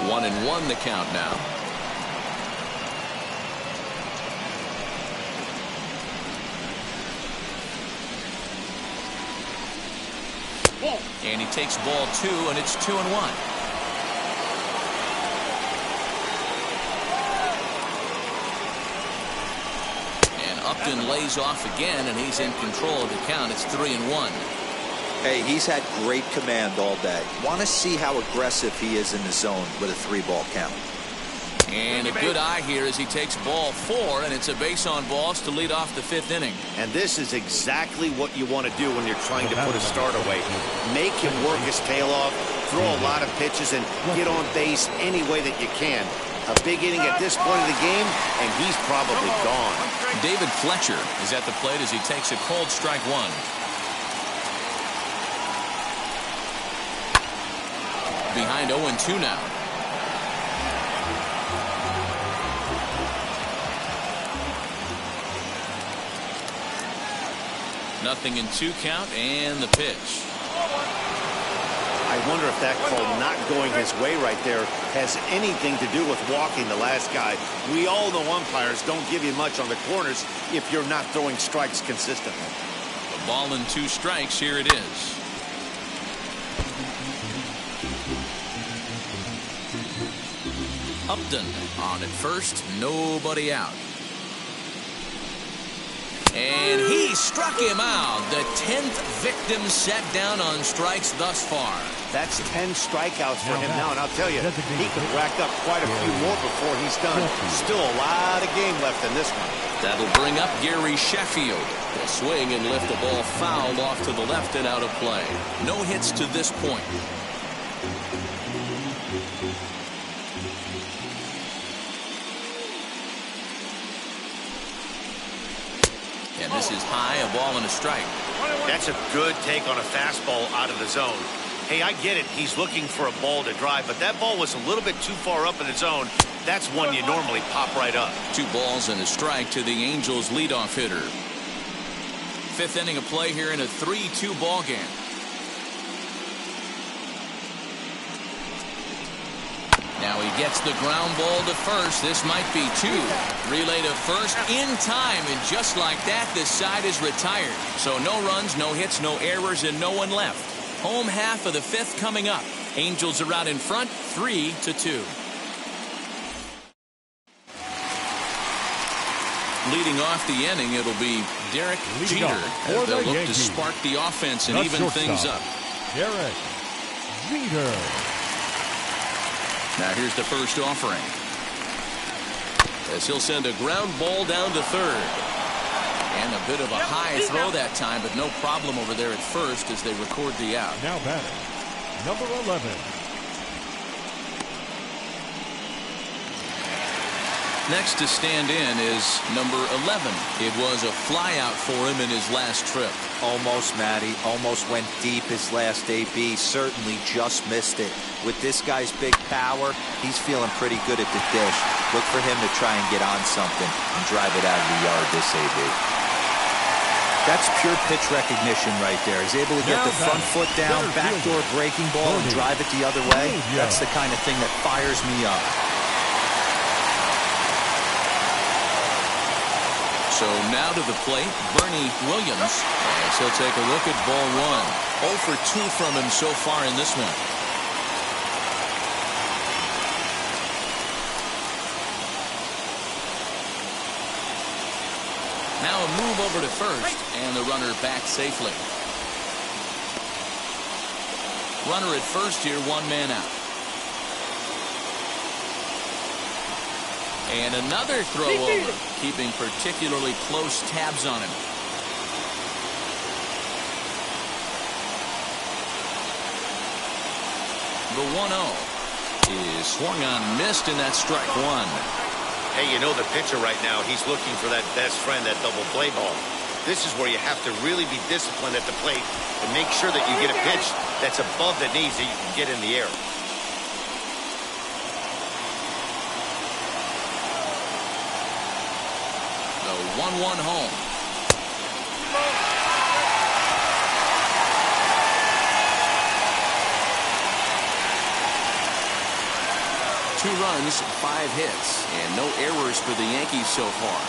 One and one the count now. And he takes ball 2, and it's 2-1. Upton lays off again, and he's in control of the count. It's 3-1. Hey, he's had great command all day. Want to see how aggressive he is in the zone with a 3-ball count. And a good eye here as he takes ball 4, and it's a base on balls to lead off the 5th inning. And this is exactly what you want to do when you're trying to put a start away. Make him work his tail off, throw a lot of pitches, and get on base any way that you can. A big inning at this point of the game, and he's probably gone. David Fletcher is at the plate as he takes a cold strike 1. Behind 0-2 now. Nothing in 2 count, and the pitch. I wonder if that call not going his way right there has anything to do with walking the last guy. We all know umpires don't give you much on the corners if you're not throwing strikes consistently. A ball and 2 strikes. Here it is. Upton on at first, nobody out. And he struck him out. The 10th victim set down on strikes thus far. That's 10 strikeouts for him now, and I'll tell you, he could rack up quite a few more before he's done. Still a lot of game left in this one. That'll bring up Gary Sheffield. He'll swing and lift the ball fouled off to the left and out of play. No hits to this point. And this is high, a ball and a strike. That's a good take on a fastball out of the zone. Hey, I get it. He's looking for a ball to drive, but that ball was a little bit too far up in the zone. That's one you normally pop right up. 2 balls and a strike to the Angels leadoff hitter. 5th inning of play here in a 3-2 ball game. Now he gets the ground ball to first. This might be 2. Relay to first in time, and just like that, this side is retired. So no runs, no hits, no errors, and no one left. Home half of the 5th coming up. Angels are out in front, 3-2. Leading off the inning, it'll be Derek Jeter. As they'll look to spark the offense and even things up. Derek Jeter. Now here's the first offering. As he'll send a ground ball down to third. And a bit of a high throw that time, but no problem over there at first as they record the out. Now batting, number 11. Next to stand in is number 11. It was a flyout for him in his last trip. Almost, Matty. Almost went deep his last AB. Certainly just missed it. With this guy's big power, he's feeling pretty good at the dish. Look for him to try and get on something and drive it out of the yard this AB. That's pure pitch recognition right there. He's able to get the front foot down, backdoor breaking ball, and drive it the other way. That's the kind of thing that fires me up. So now to the plate, Bernie Williams. As he'll take a look at ball 1. 0 for 2 from him so far in this one. Now a move over to first, and the runner back safely. Runner at first here, 1 man out. And another throw over, keeping particularly close tabs on him. The 1-0 is swung on and missed, and that's strike 1. Hey, you know the pitcher right now, he's looking for that best friend, that double play ball. This is where you have to really be disciplined at the plate and make sure that you get a pitch that's above the knees that you can get in the air. The 1-1 home. Two runs, 5 hits, and no errors for the Yankees so far.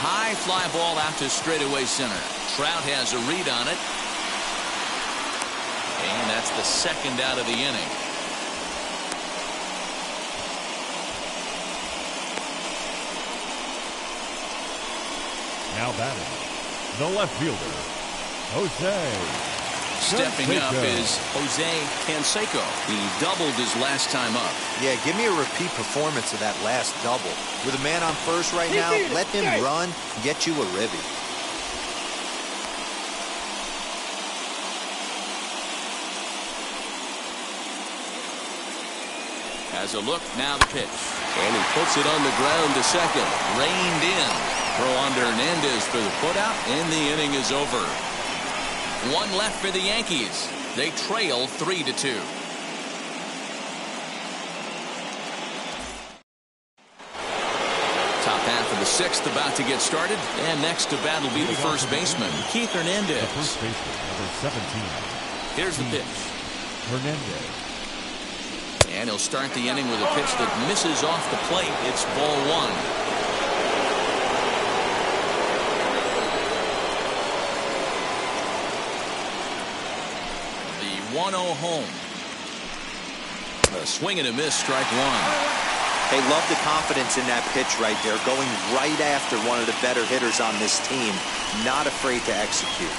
High fly ball out to straightaway center. Trout has a read on it. And that's the second out of the inning. Now batting, the left fielder, Jose. Stepping up is Jose Canseco. He doubled his last time up. Yeah, give me a repeat performance of that last double. With a man on first right now, let him run and get you a ribby. Has a look, now the pitch. And he puts it on the ground to second. Reined in. Throw on to Hernandez for the putout, and the inning is over. One left for the Yankees. They trail 3-2. Top half of the sixth about to get started. And next to bat will be the first baseman, Keith Hernandez. The first baseman, number 17. Here's the pitch. Hernandez. And he'll start the inning with a pitch that misses off the plate. It's ball one. The 1-0 home. A swing and a miss, strike one. They love the confidence in that pitch right there, going right after one of the better hitters on this team, not afraid to execute.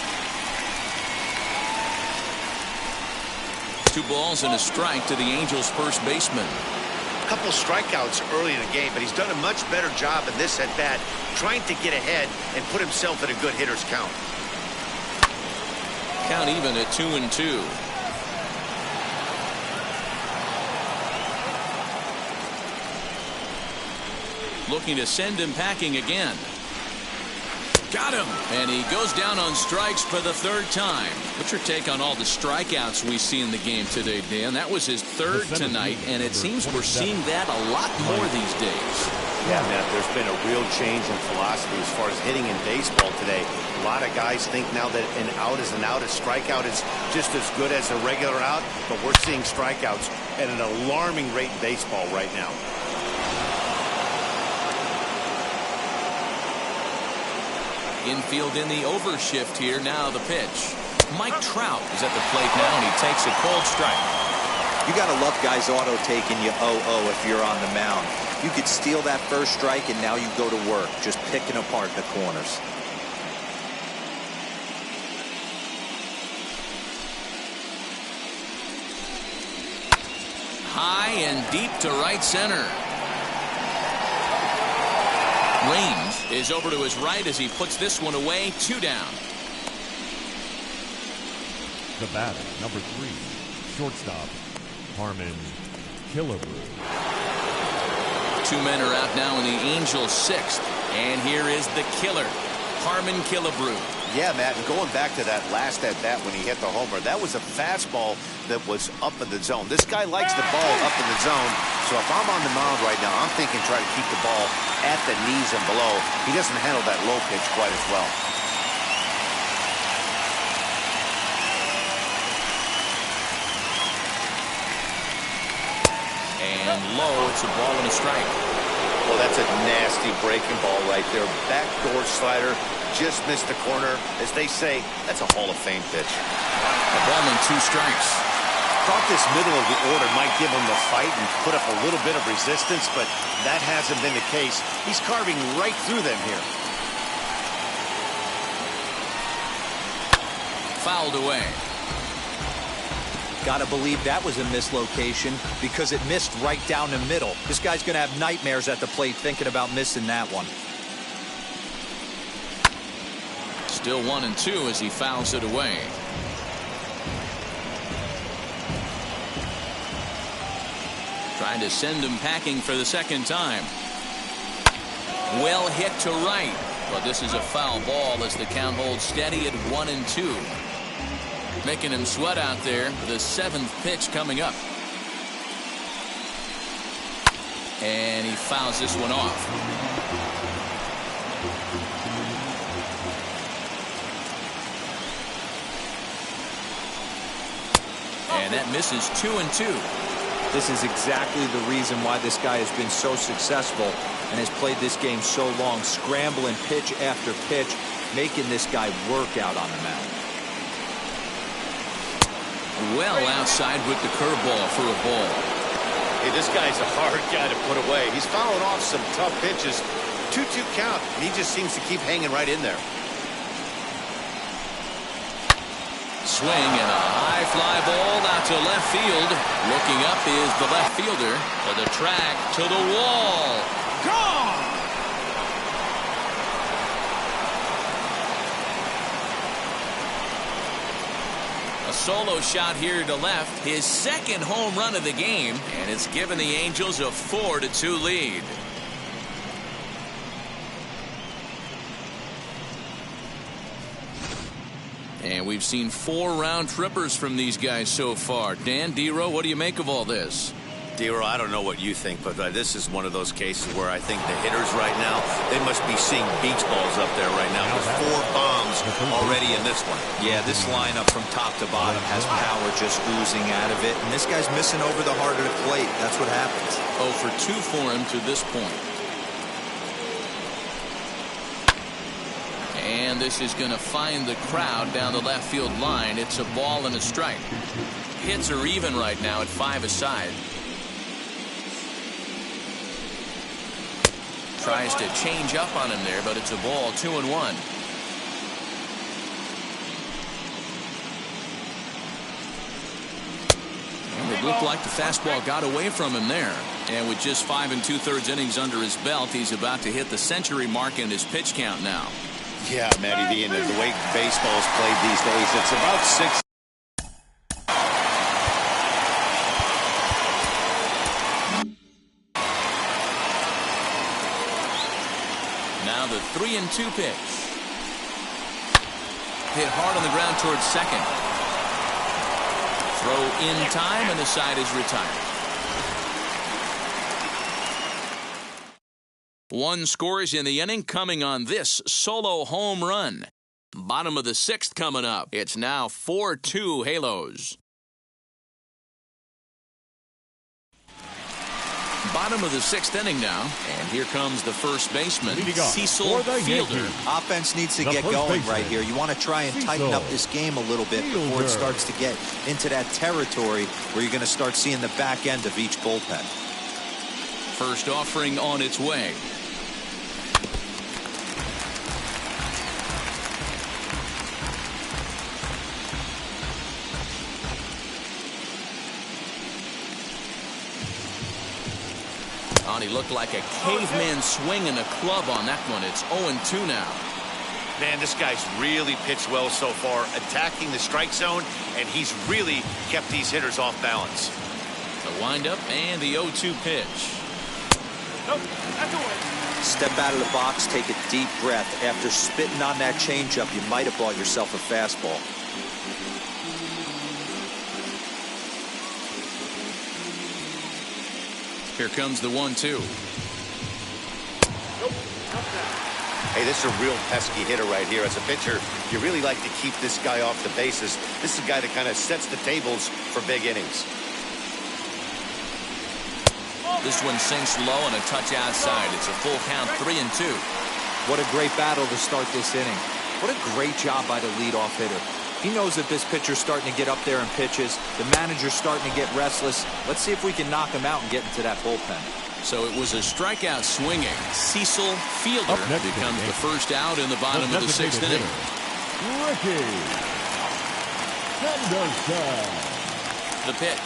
2 balls and a strike to the Angels' first baseman. A couple strikeouts early in the game, but he's done a much better job in this at-bat trying to get ahead and put himself in a good hitter's count. Count even at 2-2. Looking to send him packing again. Got him. And he goes down on strikes for the third time. What's your take on all the strikeouts we see in the game today, Dan? That was his third tonight, and it seems we're seeing that a lot more these days. Yeah, Matt, there's been a real change in philosophy as far as hitting in baseball today. A lot of guys think now that an out is an out, a strikeout is just as good as a regular out, but we're seeing strikeouts at an alarming rate in baseball right now. Infield in the overshift here. Now the pitch. Mike Trout is at the plate now, and he takes a cold strike. You got to love guys auto-taking you 0-0 if you're on the mound. You could steal that first strike, and now you go to work, just picking apart the corners. High and deep to right center. Range is over to his right as he puts this one away. 2 down. The batter, number 3, shortstop, Carmen Killebrew. 2 men are out now in the Angels' 6th. And here is the killer, Carmen Killebrew. Yeah, Matt, and going back to that last at-bat when he hit the homer, that was a fastball that was up in the zone. This guy likes the ball up in the zone, so if I'm on the mound right now, I'm thinking try to keep the ball at the knees and below. He doesn't handle that low pitch quite as well. And low, it's a ball and a strike. Well, that's a nasty breaking ball right there. Backdoor slider, just missed the corner. As they say, that's a Hall of Fame pitch. A ball and 2 strikes. Thought this middle of the order might give him the fight and put up a little bit of resistance, but that hasn't been the case. He's carving right through them here. Fouled away. Got to believe that was a mislocation because it missed right down the middle. This guy's going to have nightmares at the plate thinking about missing that one. Still 1-2 as he fouls it away. Trying to send him packing for the second time. Well hit to right. But this is a foul ball as the count holds steady at 1-2. Making him sweat out there. The 7th pitch coming up. And he fouls this one off. And that misses 2-2. This is exactly the reason why this guy has been so successful. and has played this game so long, scrambling pitch after pitch, making this guy work out on the mound. Well outside with the curveball for a ball. Hey, this guy's a hard guy to put away. He's fouling off some tough pitches. 2-2 count, and he just seems to keep hanging right in there. Swing and a high fly ball out to left field. Looking up is the left fielder. To the track, to the wall. Gone! A solo shot here to left. His second home run of the game. And it's given the Angels a 4-2 lead. And we've seen 4 round trippers from these guys so far. Dan, D-Row, what do you make of all this? D-Row, I don't know what you think, but this is one of those cases where I think the hitters right now, they must be seeing beach balls up there right now with 4 bombs already in this one. Yeah, this lineup from top to bottom has power just oozing out of it. And this guy's missing over the heart of the plate. That's what happens. 0 for 2 for him to this point. And this is going to find the crowd down the left field line. It's a ball and a strike. Hits are even right now at 5 aside. Tries to change up on him there, but it's a ball. 2-1. And it looked like the fastball got away from him there. And with just 5 2/3 innings under his belt, he's about to hit the century mark in his pitch count now. Yeah, Matty V, and the way baseball's played these days, it's about 6. Now the 3-2 pitch. Hit hard on the ground towards second. Throw in time, and the side is retired. 1 scores in the inning, coming on this solo home run. Bottom of the 6th coming up. It's now 4-2 Halos. Bottom of the 6th inning now, and here comes the first baseman, Cecil Fielder. Offense needs to get going right here. You want to try and tighten up this game a little bit before it starts to get into that territory where you're going to start seeing the back end of each bullpen. First offering on its way. He looked like a caveman swinging a club on that one. It's 0-2 now. Man, this guy's really pitched well so far, attacking the strike zone, and he's really kept these hitters off balance. The windup and the 0-2 pitch. Step out of the box, take a deep breath. After spitting on that changeup, you might have bought yourself a fastball. Here comes the 1-2. Hey, this is a real pesky hitter right here. As a pitcher, you really like to keep this guy off the bases. This is a guy that kind of sets the tables for big innings. This one sinks low and a touch outside. It's a full count, 3-2. What a great battle to start this inning. What a great job by the leadoff hitter. He knows that this pitcher's starting to get up there in pitches. The manager's starting to get restless. Let's see if we can knock him out and get into that bullpen. So it was a strikeout swinging. Cecil Fielder becomes the first out in the bottom of the 6th inning. Ricky Hernandez. The pitch.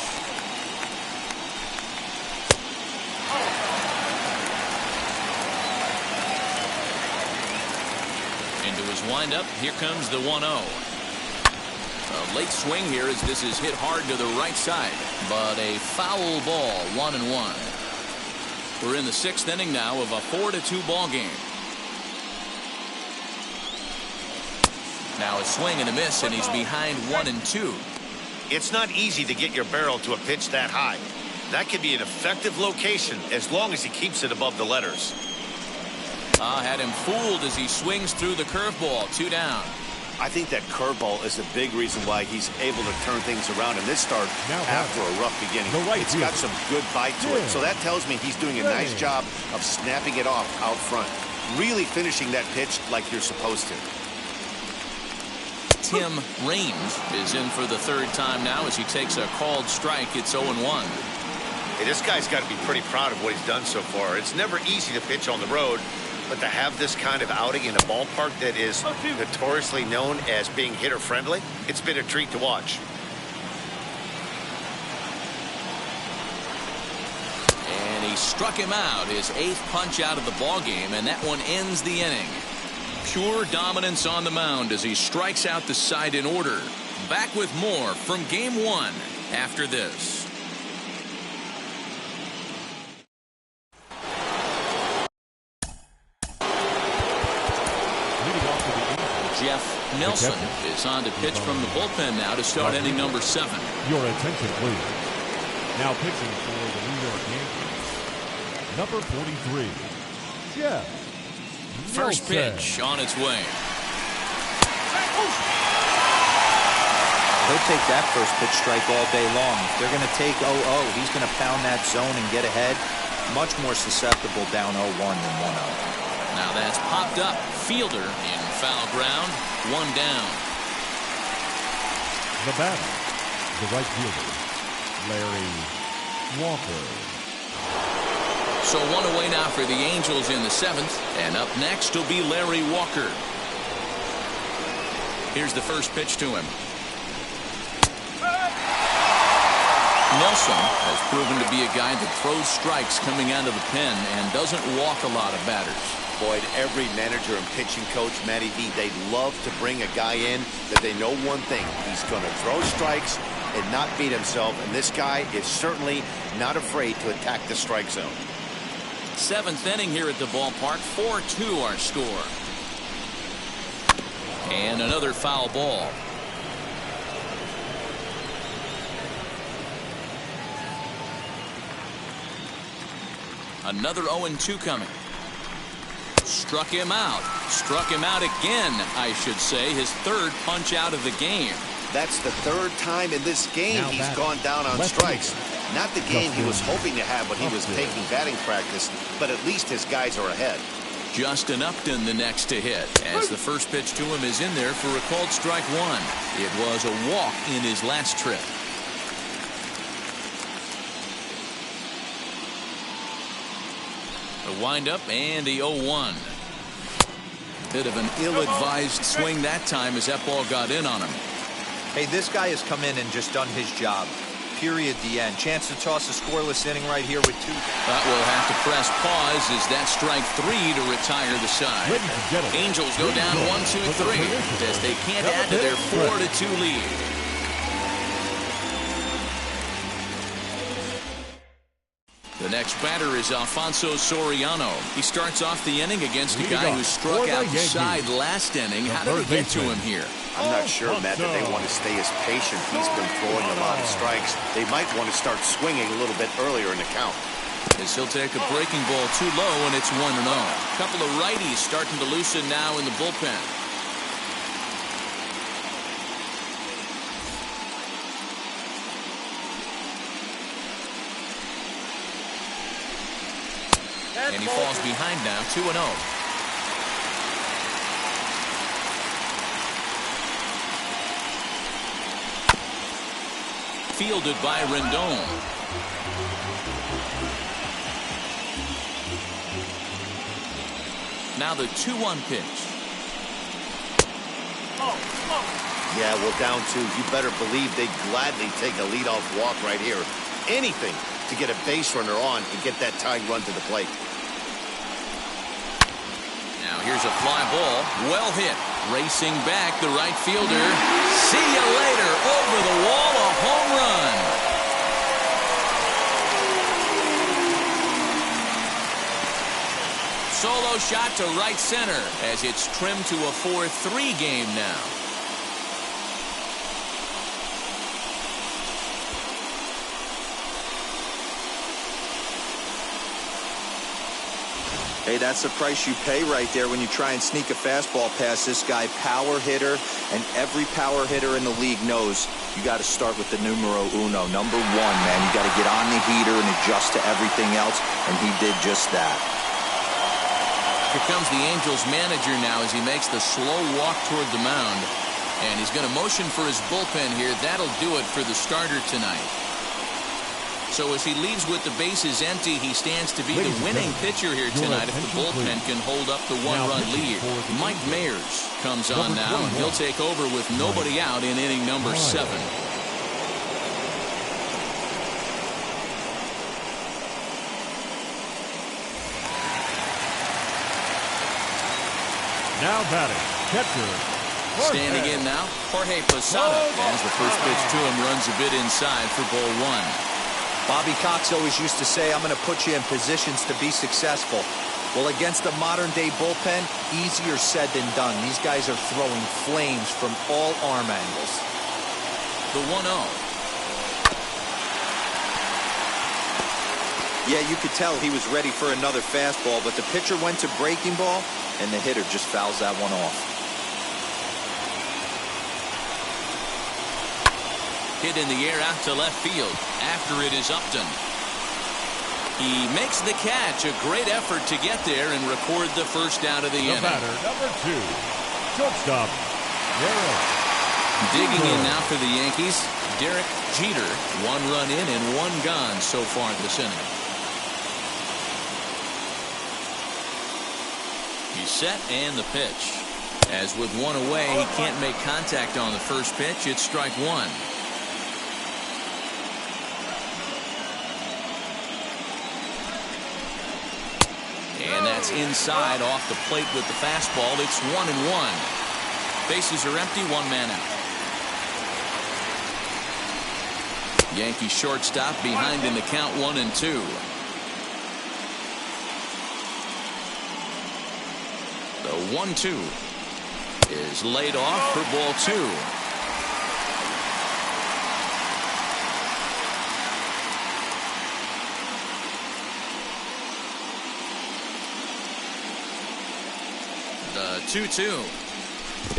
Into his windup. Here comes the 1-0. A late swing here as this is hit hard to the right side, but a foul ball. 1-1. We're in the 6th inning now of a 4-2 ball game. Now a swing and a miss, and he's behind 1-2. It's not easy to get your barrel to a pitch that high. That could be an effective location as long as he keeps it above the letters. Had him fooled as he swings through the curveball. 2 down. I think that curveball is a big reason why he's able to turn things around in this start after a rough beginning. It's got some good bite to it, so that tells me he's doing a nice job of snapping it off out front. Really finishing that pitch like you're supposed to. Tim Raines is in for the third time now as he takes a called strike. It's 0-1. Hey, this guy's got to be pretty proud of what he's done so far. It's never easy to pitch on the road, but to have this kind of outing in a ballpark that is notoriously known as being hitter-friendly, it's been a treat to watch. And he struck him out, his 8th punch out of the ballgame, and that one ends the inning. Pure dominance on the mound as he strikes out the side in order. Back with more from Game 1 after this. Jeff Nelson is on to pitch from the bullpen now to start inning number 7. Your attention, please. Now pitching for the New York Yankees, number 43, Jeff First Nelson. pitch on its way. He'll take that first pitch strike all day long. If they're going to take 0-0, he's going to pound that zone and get ahead. Much more susceptible down 0-1 than 1-0. Now that's popped up. Fielder in foul ground. 1 down. The batter, the right fielder, Larry Walker. So 1 away now for the Angels in the 7th. And up next will be Larry Walker. Here's the first pitch to him. Nelson has proven to be a guy that throws strikes coming out of the pen and doesn't walk a lot of batters. Boyd, every manager and pitching coach, Matty B, they'd love to bring a guy in that they know one thing. He's going to throw strikes and not beat himself, and this guy is certainly not afraid to attack the strike zone. 7th inning here at the ballpark. 4-2 our score. And another foul ball. Another 0-2 coming. Struck him out. Struck him out again, I should say. His 3rd punch out of the game. That's the 3rd time in this game he's gone down on strikes. Not the game he was hoping to have when he was taking batting practice, but at least his guys are ahead. Justin Upton the next to hit, as the first pitch to him is in there for a called strike 1. It was a walk in his last trip. The windup and the 0-1. Bit of an ill-advised swing that time as that ball got in on him. Hey, this guy has come in and just done his job. Period. The end. Chance to toss a scoreless inning right here with 2. But we'll have to press pause as that strike 3 to retire the side. Angels go down 1-2-3 as they can't add to their 4-2 lead. The next batter is Alfonso Soriano. He starts off the inning against a guy who struck out the side last inning. How did he get to him here? I'm not sure, Matt, that they want to stay as patient. He's been throwing a lot of strikes. They might want to start swinging a little bit earlier in the count. As he'll take a breaking ball too low, and it's 1-0. A couple of righties starting to loosen now in the bullpen. And he falls behind now, 2-0. Fielded by Rendon. Now the 2-1 pitch. Yeah, well, down 2. You better believe they'd gladly take a leadoff walk right here. Anything to get a base runner on and get that tying run to the plate. Now here's a fly ball. Well hit. Racing back, the right fielder. See you later. Over the wall, a home run. Solo shot to right center as it's trimmed to a 4-3 game now. Hey, that's the price you pay right there when you try and sneak a fastball past this guy. Power hitter, and every power hitter in the league knows you got to start with the numero uno, number one, man. You got to get on the heater and adjust to everything else, and he did just that. Here comes the Angels manager now as he makes the slow walk toward the mound. And he's going to motion for his bullpen here. That'll do it for the starter tonight. So as he leaves with the bases empty, he stands to be the winning pitcher here tonight if the bullpen can hold up the one-run lead. Mike Mayers comes on now, and he'll take over with nobody out in inning number 7. Now batting, catcher. Standing in now, Jorge Posada. As the first pitch to him runs a bit inside for ball 1. Bobby Cox always used to say, I'm going to put you in positions to be successful. Well, against the modern-day bullpen, easier said than done. These guys are throwing flames from all arm angles. The 1-0. Yeah, you could tell he was ready for another fastball, but the pitcher went to breaking ball, and the hitter just fouls that one off. Hit in the air out to left field. After it is Upton. He makes the catch. A great effort to get there and record the first out of the inning. Batter, number 2, shortstop, Derek. Digging in now for the Yankees, Derek Jeter. 1 run in and 1 gone so far this inning. He's set and the pitch. As with 1 away, he can't make contact on the first pitch. It's strike 1. And that's inside off the plate with the fastball. It's 1-1. Bases are empty, 1 man out. Yankee shortstop behind in the count 1-2. The 1-2 is laid off for ball 2. The 2-2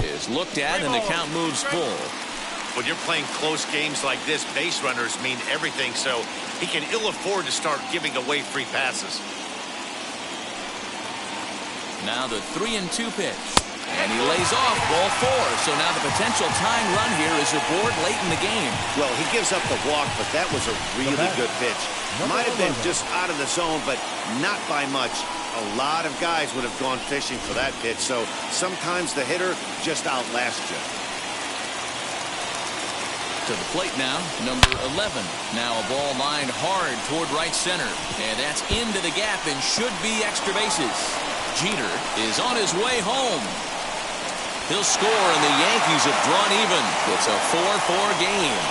is looked at and the count moves full. When you're playing close games like this, base runners mean everything, so he can ill afford to start giving away free passes. Now the 3-2 pitch, and he lays off ball 4. So now the potential tying run here is aboard late in the game. Well, he gives up the walk, but that was a really good pitch. Might have been just out of the zone, but not by much. A lot of guys would have gone fishing for that pitch, so sometimes the hitter just outlasts you. To the plate now, number 11. Now a ball lined hard toward right center, and that's into the gap and should be extra bases. Jeter is on his way home. He'll score, and the Yankees have drawn even. It's a 4-4 game.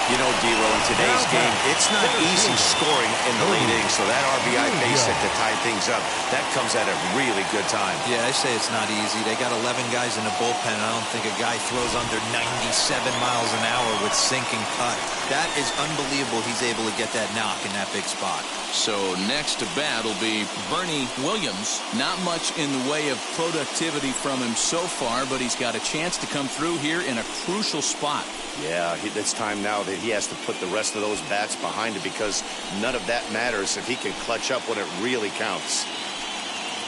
You know, D-Row, in today's game, it's not easy scoring in the late innings, so that RBI base hit to tie things up, that comes at a really good time. Yeah, I say it's not easy. They got 11 guys in the bullpen. I don't think a guy throws under 97 miles an hour with sinking cut. That is unbelievable he's able to get that knock in that big spot. So next to bat will be Bernie Williams. Not much in the way of productivity from him so far, but he's got a chance to come through here in a crucial spot. Yeah, it's time now that he has to put the rest of those bats behind it, because none of that matters if he can clutch up when it really counts.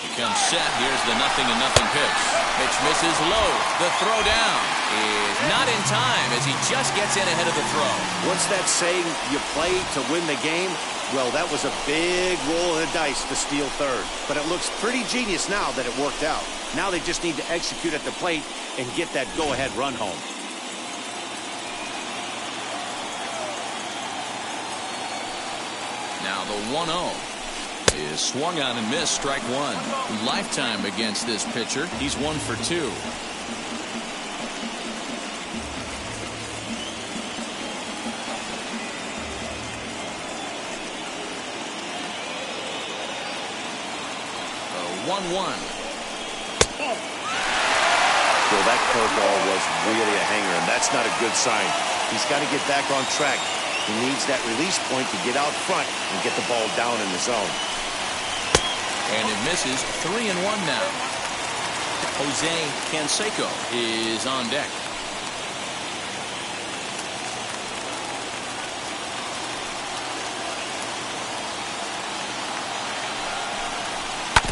He comes set. Here's the 0-0 pitch. Pitch misses low. The throw down is not in time as he just gets in ahead of the throw. What's that saying? You play to win the game? Well, that was a big roll of the dice to steal third. But it looks pretty genius now that it worked out. Now they just need to execute at the plate and get that go-ahead run home. Now the 1-0 is swung on and missed, strike 1. Lifetime against this pitcher. He's 1 for 2. The 1-1. Well, that curveball was really a hanger, and that's not a good sign. He's got to get back on track. He needs that release point to get out front and get the ball down in the zone. And it misses. 3-1 now. Jose Canseco is on deck.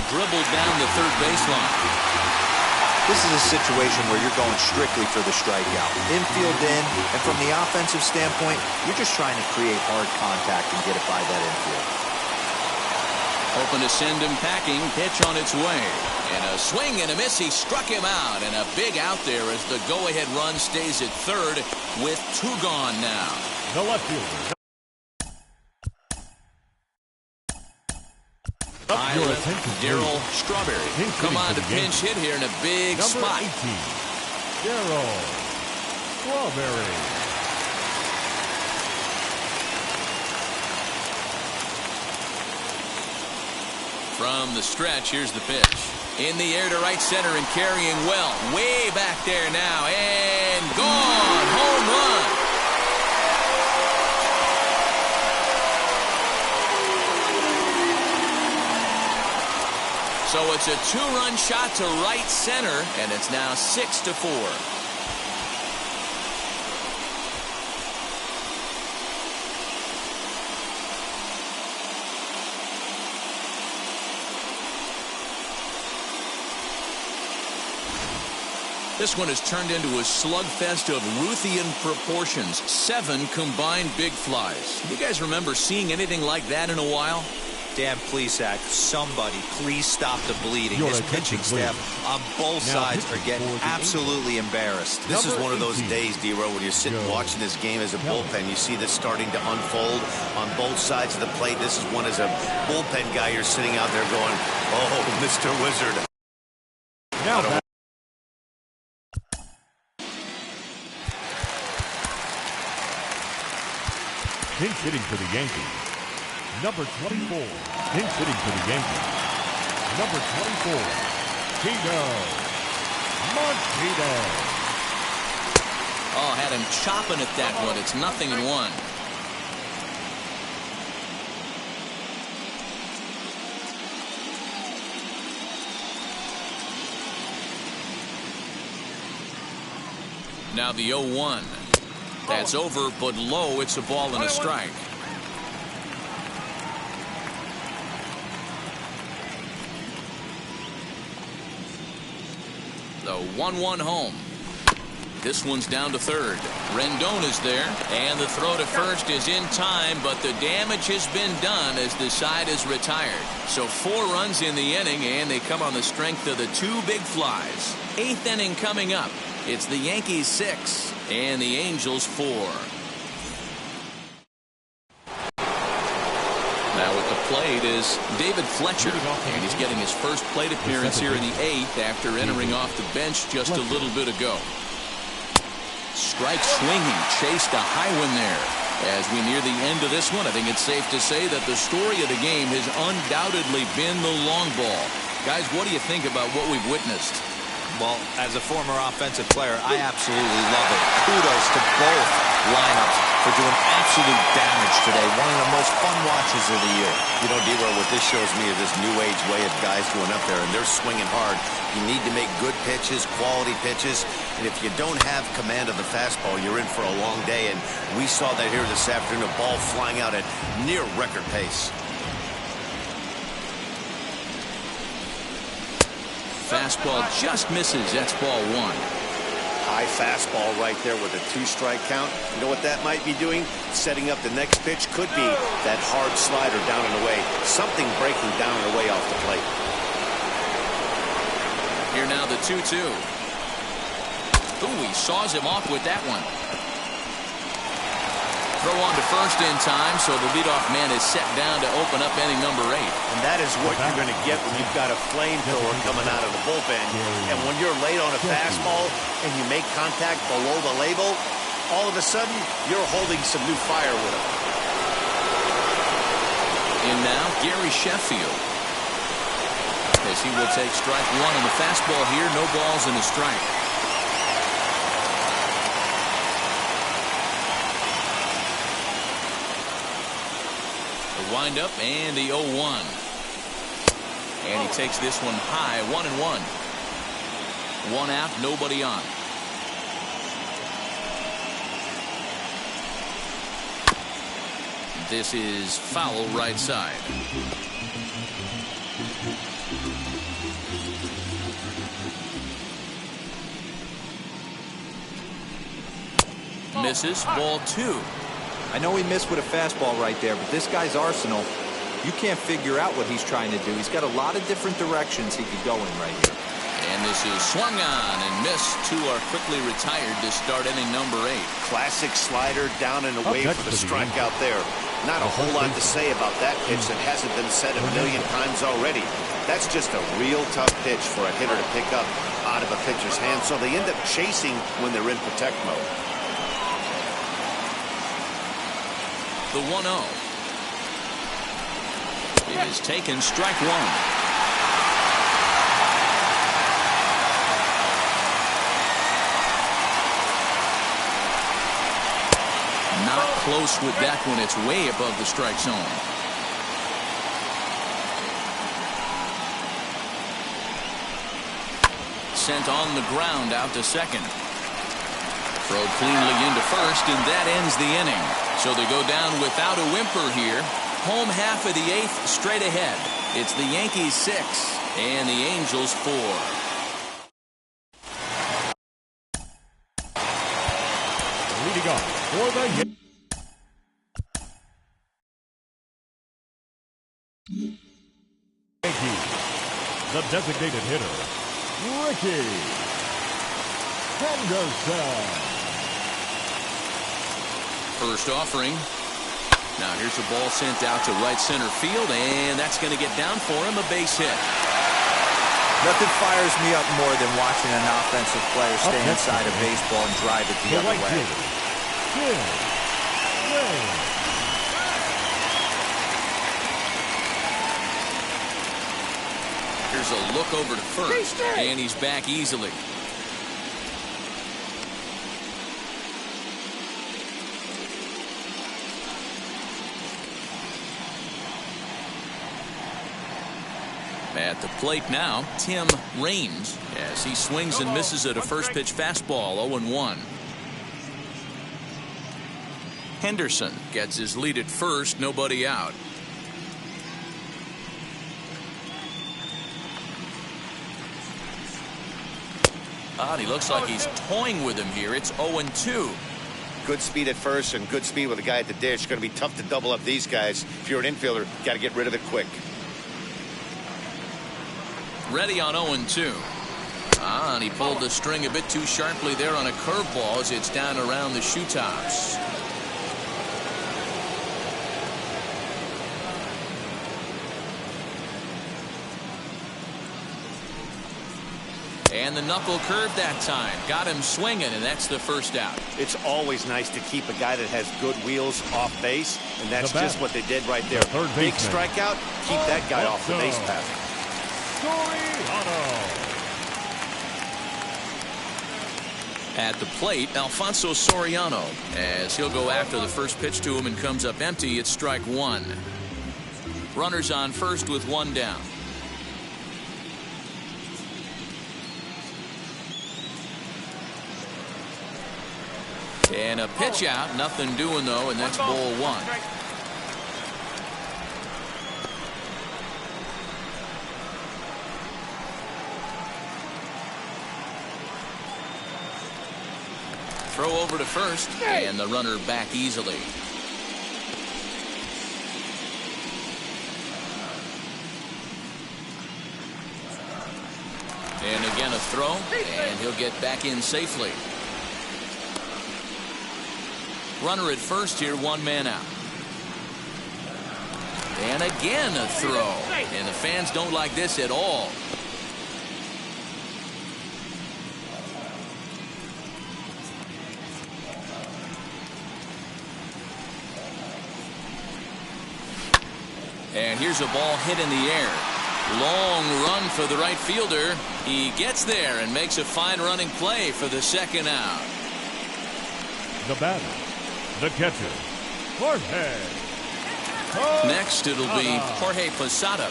Dribbled down the third baseline. This is a situation where you're going strictly for the strikeout. Infield in, and from the offensive standpoint, you're just trying to create hard contact and get it by that infield. Hoping to send him packing. Pitch on its way. And a swing and a miss. He struck him out. And a big out there as the go-ahead run stays at third with 2 gone now. The left fielder. Your attention, Darryl Strawberry. Come on to pinch hit here in a big spot. 18, Darryl Strawberry. From the stretch, here's the pitch. In the air to right center and carrying well. Way back there now. And gone. Home run. So it's a 2-run shot to right center, and it's now 6-4. This one has turned into a slugfest of Ruthian proportions. 7 combined big flies. You guys remember seeing anything like that in a while? Dan Plesac, somebody please stop the bleeding. His pitching staff on both sides are getting absolutely embarrassed. This is one of those days, D-Row, when you're sitting watching this game as a bullpen. You see this starting to unfold on both sides of the plate. This is one as a bullpen guy. You're sitting out there going, oh, Mr. Wizard. Now pinch hitting for the Yankees. Number 24, pinch hitting for the Yankees. Number 24, Tito Montito. Oh, had him chopping at that one. It's 0-1. Now the 0-1. That's over, but low. It's a ball and a strike. The 1-1 home. This one's down to third. Rendon is there, and the throw to first is in time, but the damage has been done as the side is retired. So 4 runs in the inning, and they come on the strength of the 2 big flies. 8th inning coming up. It's the Yankees 6 and the Angels 4. Now at the plate is David Fletcher, and he's getting his first plate appearance here in the 8th after entering off the bench just a little bit ago. Strike swinging, chased a high one there. As we near the end of this one, I think it's safe to say that the story of the game has undoubtedly been the long ball. Guys, what do you think about what we've witnessed? Well, as a former offensive player, I absolutely love it. Kudos to both lineups for doing absolute damage today. One of the most fun watches of the year. You know, D-Row, what this shows me is this new age way of guys going up there, and they're swinging hard. You need to make good pitches, quality pitches, and if you don't have command of the fastball, you're in for a long day, and we saw that here this afternoon, a ball flying out at near record pace. Fastball just misses. That's ball 1. High fastball right there with a 2-strike count. You know what that might be doing? Setting up the next pitch. Could be that hard slider down and away. Something breaking down and away off the plate. Here now the 2-2. Ooh, he saws him off with that one. Throw on to first in time, so the leadoff man is set down to open up inning number 8. And that is what you're going to get when you've got a flamethrower coming out of the bullpen. And when you're late on a fastball and you make contact below the label, all of a sudden you're holding some new fire with him. And now Gary Sheffield, as he will take strike 1 on the fastball here. No balls and a strike. Wind up and the 0-1. And he takes this one high, 1-1. One out, nobody on. This is foul right side. Misses, ball 2. I know he missed with a fastball right there, but this guy's arsenal, you can't figure out what he's trying to do. He's got a lot of different directions he could go in right here. And this is swung on and missed. 2 are quickly retired to start inning number 8. Classic slider down and away for the strikeout there. Not a whole lot to say about that pitch that hasn't been said a million times already. That's just a real tough pitch for a hitter to pick up out of a pitcher's hand, so they end up chasing when they're in protect mode. The 1-0 is taken, strike 1. Not close with that one. It's way above the strike zone. Sent on the ground out to second. Throw cleanly into first, and that ends the inning. So they go down without a whimper here. Home half of the 8th straight ahead. It's the Yankees 6 and the Angels 4. Leading off for the Yankees, the designated hitter, Ricky Henderson. First offering. Now here's a ball sent out to right center field, and that's going to get down for him, a base hit. Nothing fires me up more than watching an offensive player stay inside a baseball and drive it the other way. Here's a look over to first, and he's back easily. At the plate now, Tim Raines, as he swings and misses at a first pitch fastball, 0-1. Henderson gets his lead at first, nobody out. And he looks like he's toying with him here. It's 0-2. Good speed at first and good speed with a guy at the dish. Going to be tough to double up these guys. If you're an infielder, got to get rid of it quick. Ready on 0-2. And he pulled the string a bit too sharply there on a curveball as it's down around the shoe tops. And the knuckle curve that time. Got him swinging, and that's the first out. It's always nice to keep a guy that has good wheels off base, and that's just what they did right there. Big strikeout, keep that guy off the base path. At the plate, Alfonso Soriano, as he'll go after the first pitch to him and comes up empty. It's strike 1. Runners on first with 1 down. And a pitch out, nothing doing though, and that's ball 1. Throw over to first, and the runner back easily. And again a throw, and he'll get back in safely. Runner at first here, 1 man out. And again a throw, and the fans don't like this at all. And here's a ball hit in the air. Long run for the right fielder. He gets there and makes a fine running play for the second out. The batter, the catcher, Jorge. Next it'll be Jorge Posada.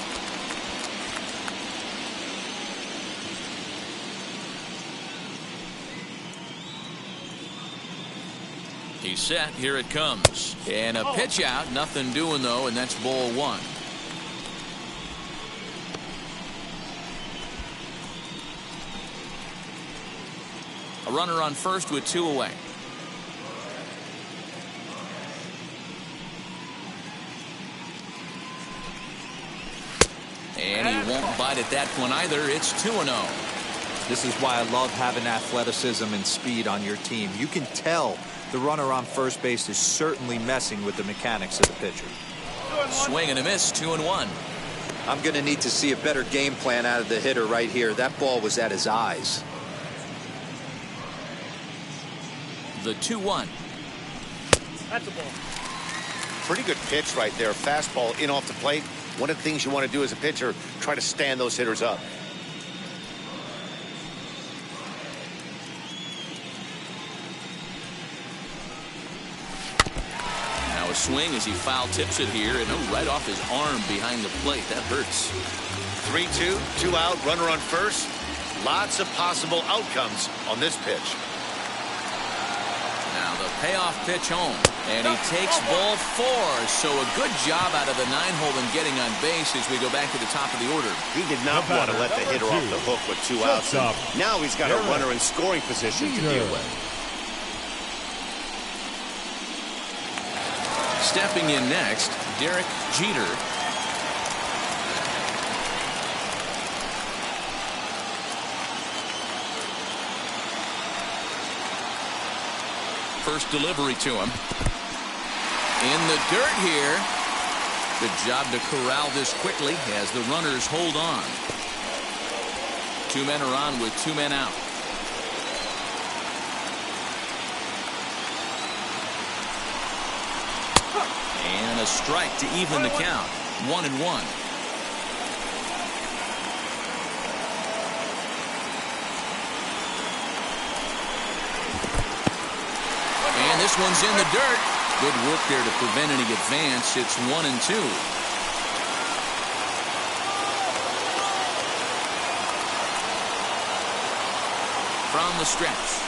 He's set. Here it comes. And a pitch out. Nothing doing, though, and that's ball one. A runner on first with 2 away. And he won't bite at that one either. It's 2-0. This is why I love having athleticism and speed on your team. You can tell the runner on first base is certainly messing with the mechanics of the pitcher. Swing and a miss, 2-1. I'm going to need to see a better game plan out of the hitter right here. That ball was at his eyes. The 2-1. That's a ball. Pretty good pitch right there. Fastball in off the plate. One of the things you want to do as a pitcher, try to stand those hitters up. Now a swing as he foul tips it here, and right off his arm behind the plate. That hurts. 3-2, 2 out, runner on first. Lots of possible outcomes on this pitch. Now the payoff pitch home, and he takes ball 4. So a good job out of the 9-hole and getting on base as we go back to the top of the order. He did not want to let the hitter off the hook with 2 outs. Now he's got a runner in scoring position to deal with. Stepping in next, Derek Jeter. First delivery to him. In the dirt here. Good job to corral this quickly as the runners hold on. 2 men are on with 2 men out. And a strike to even the count. 1-1. And this one's in the dirt. Good work there to prevent any advance. It's 1-2. From the stretch.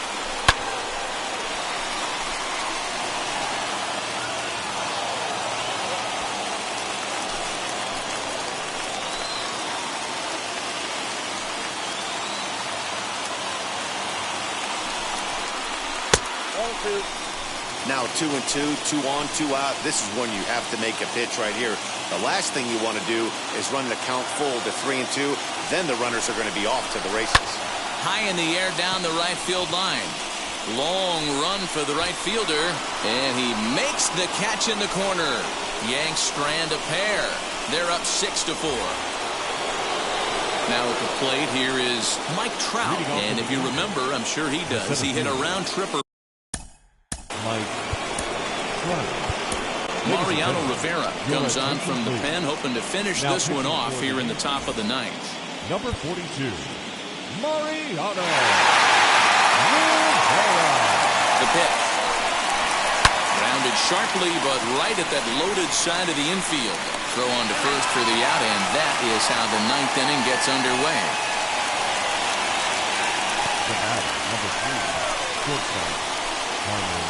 Now 2-2, 2 on, 2 out. This is when you have to make a pitch right here. The last thing you want to do is run the count full to 3-2. Then the runners are going to be off to the races. High in the air down the right field line. Long run for the right fielder. And he makes the catch in the corner. Yanks strand a pair. They're up 6-4. Now at the plate here is Mike Trout. And if you remember, I'm sure he does, he hit a round tripper. Mariano Rivera comes on from the pen, hoping to finish this one off here in the top of the 9th. Number 42, Mariano. The pitch. Rounded sharply, but right at that loaded side of the infield. Throw on to first for the out, and that is how the 9th inning gets underway. The batter, number 3, shortstop, Carmen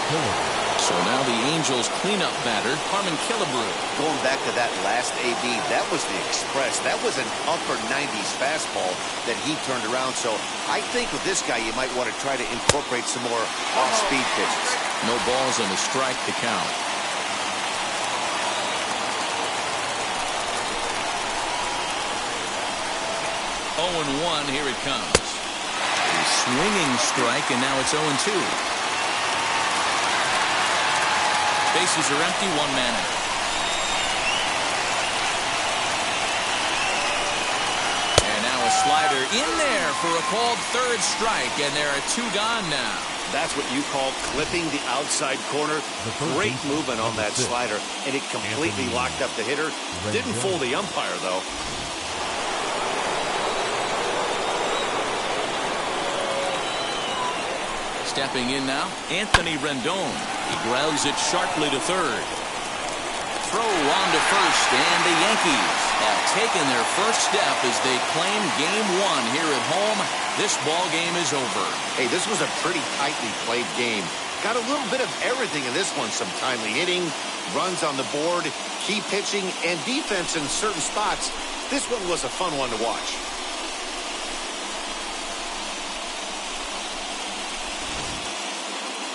Killebrew. So now the Angels cleanup batter, Carmen Killebrew. Going back to that last AB, that was the express. That was an upper 90s fastball that he turned around. So I think with this guy, you might want to try to incorporate some more off-speed pitches. No balls and a strike to count. Oh, 0-1, here it comes. A swinging strike, and now it's 0-2. Bases are empty, 1 man out. And now a slider in there for a called 3rd strike, and there are 2 gone now. That's what you call clipping the outside corner. Great movement on that slider, and it completely locked up the hitter. Didn't fool the umpire, though. Stepping in now, Anthony Rendon. He grounds it sharply to 3rd. Throw on to first, and the Yankees have taken their first step as they claim Game 1 here at home. This ball game is over. Hey, this was a pretty tightly played game. got a little bit of everything in this one. Some timely hitting, runs on the board, key pitching, and defense in certain spots. This one was a fun one to watch.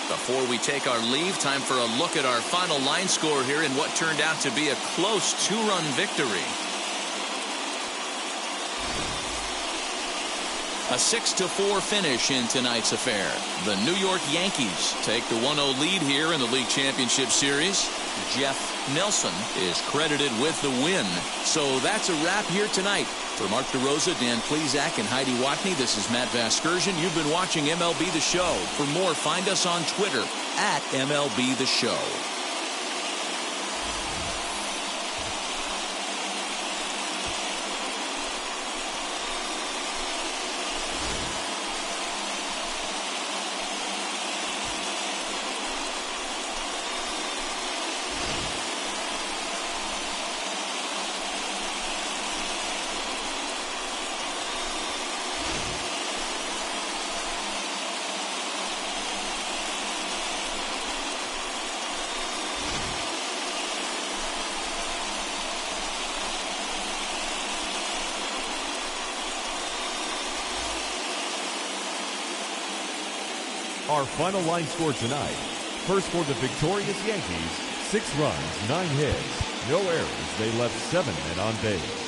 Before we take our leave, time for a look at our final line score here in what turned out to be a close 2-run victory. A 6-4 finish in tonight's affair. The New York Yankees take the 1-0 lead here in the League Championship Series. Jeff Nelson is credited with the win. So that's a wrap here tonight. For Mark DeRosa, Dan Plesac, and Heidi Watney, this is Matt Vasgersian. You've been watching MLB The Show. For more, find us on Twitter at MLB The Show. Our final line score tonight. First for the victorious Yankees, 6 runs, 9 hits, no errors. They left 7 men on base.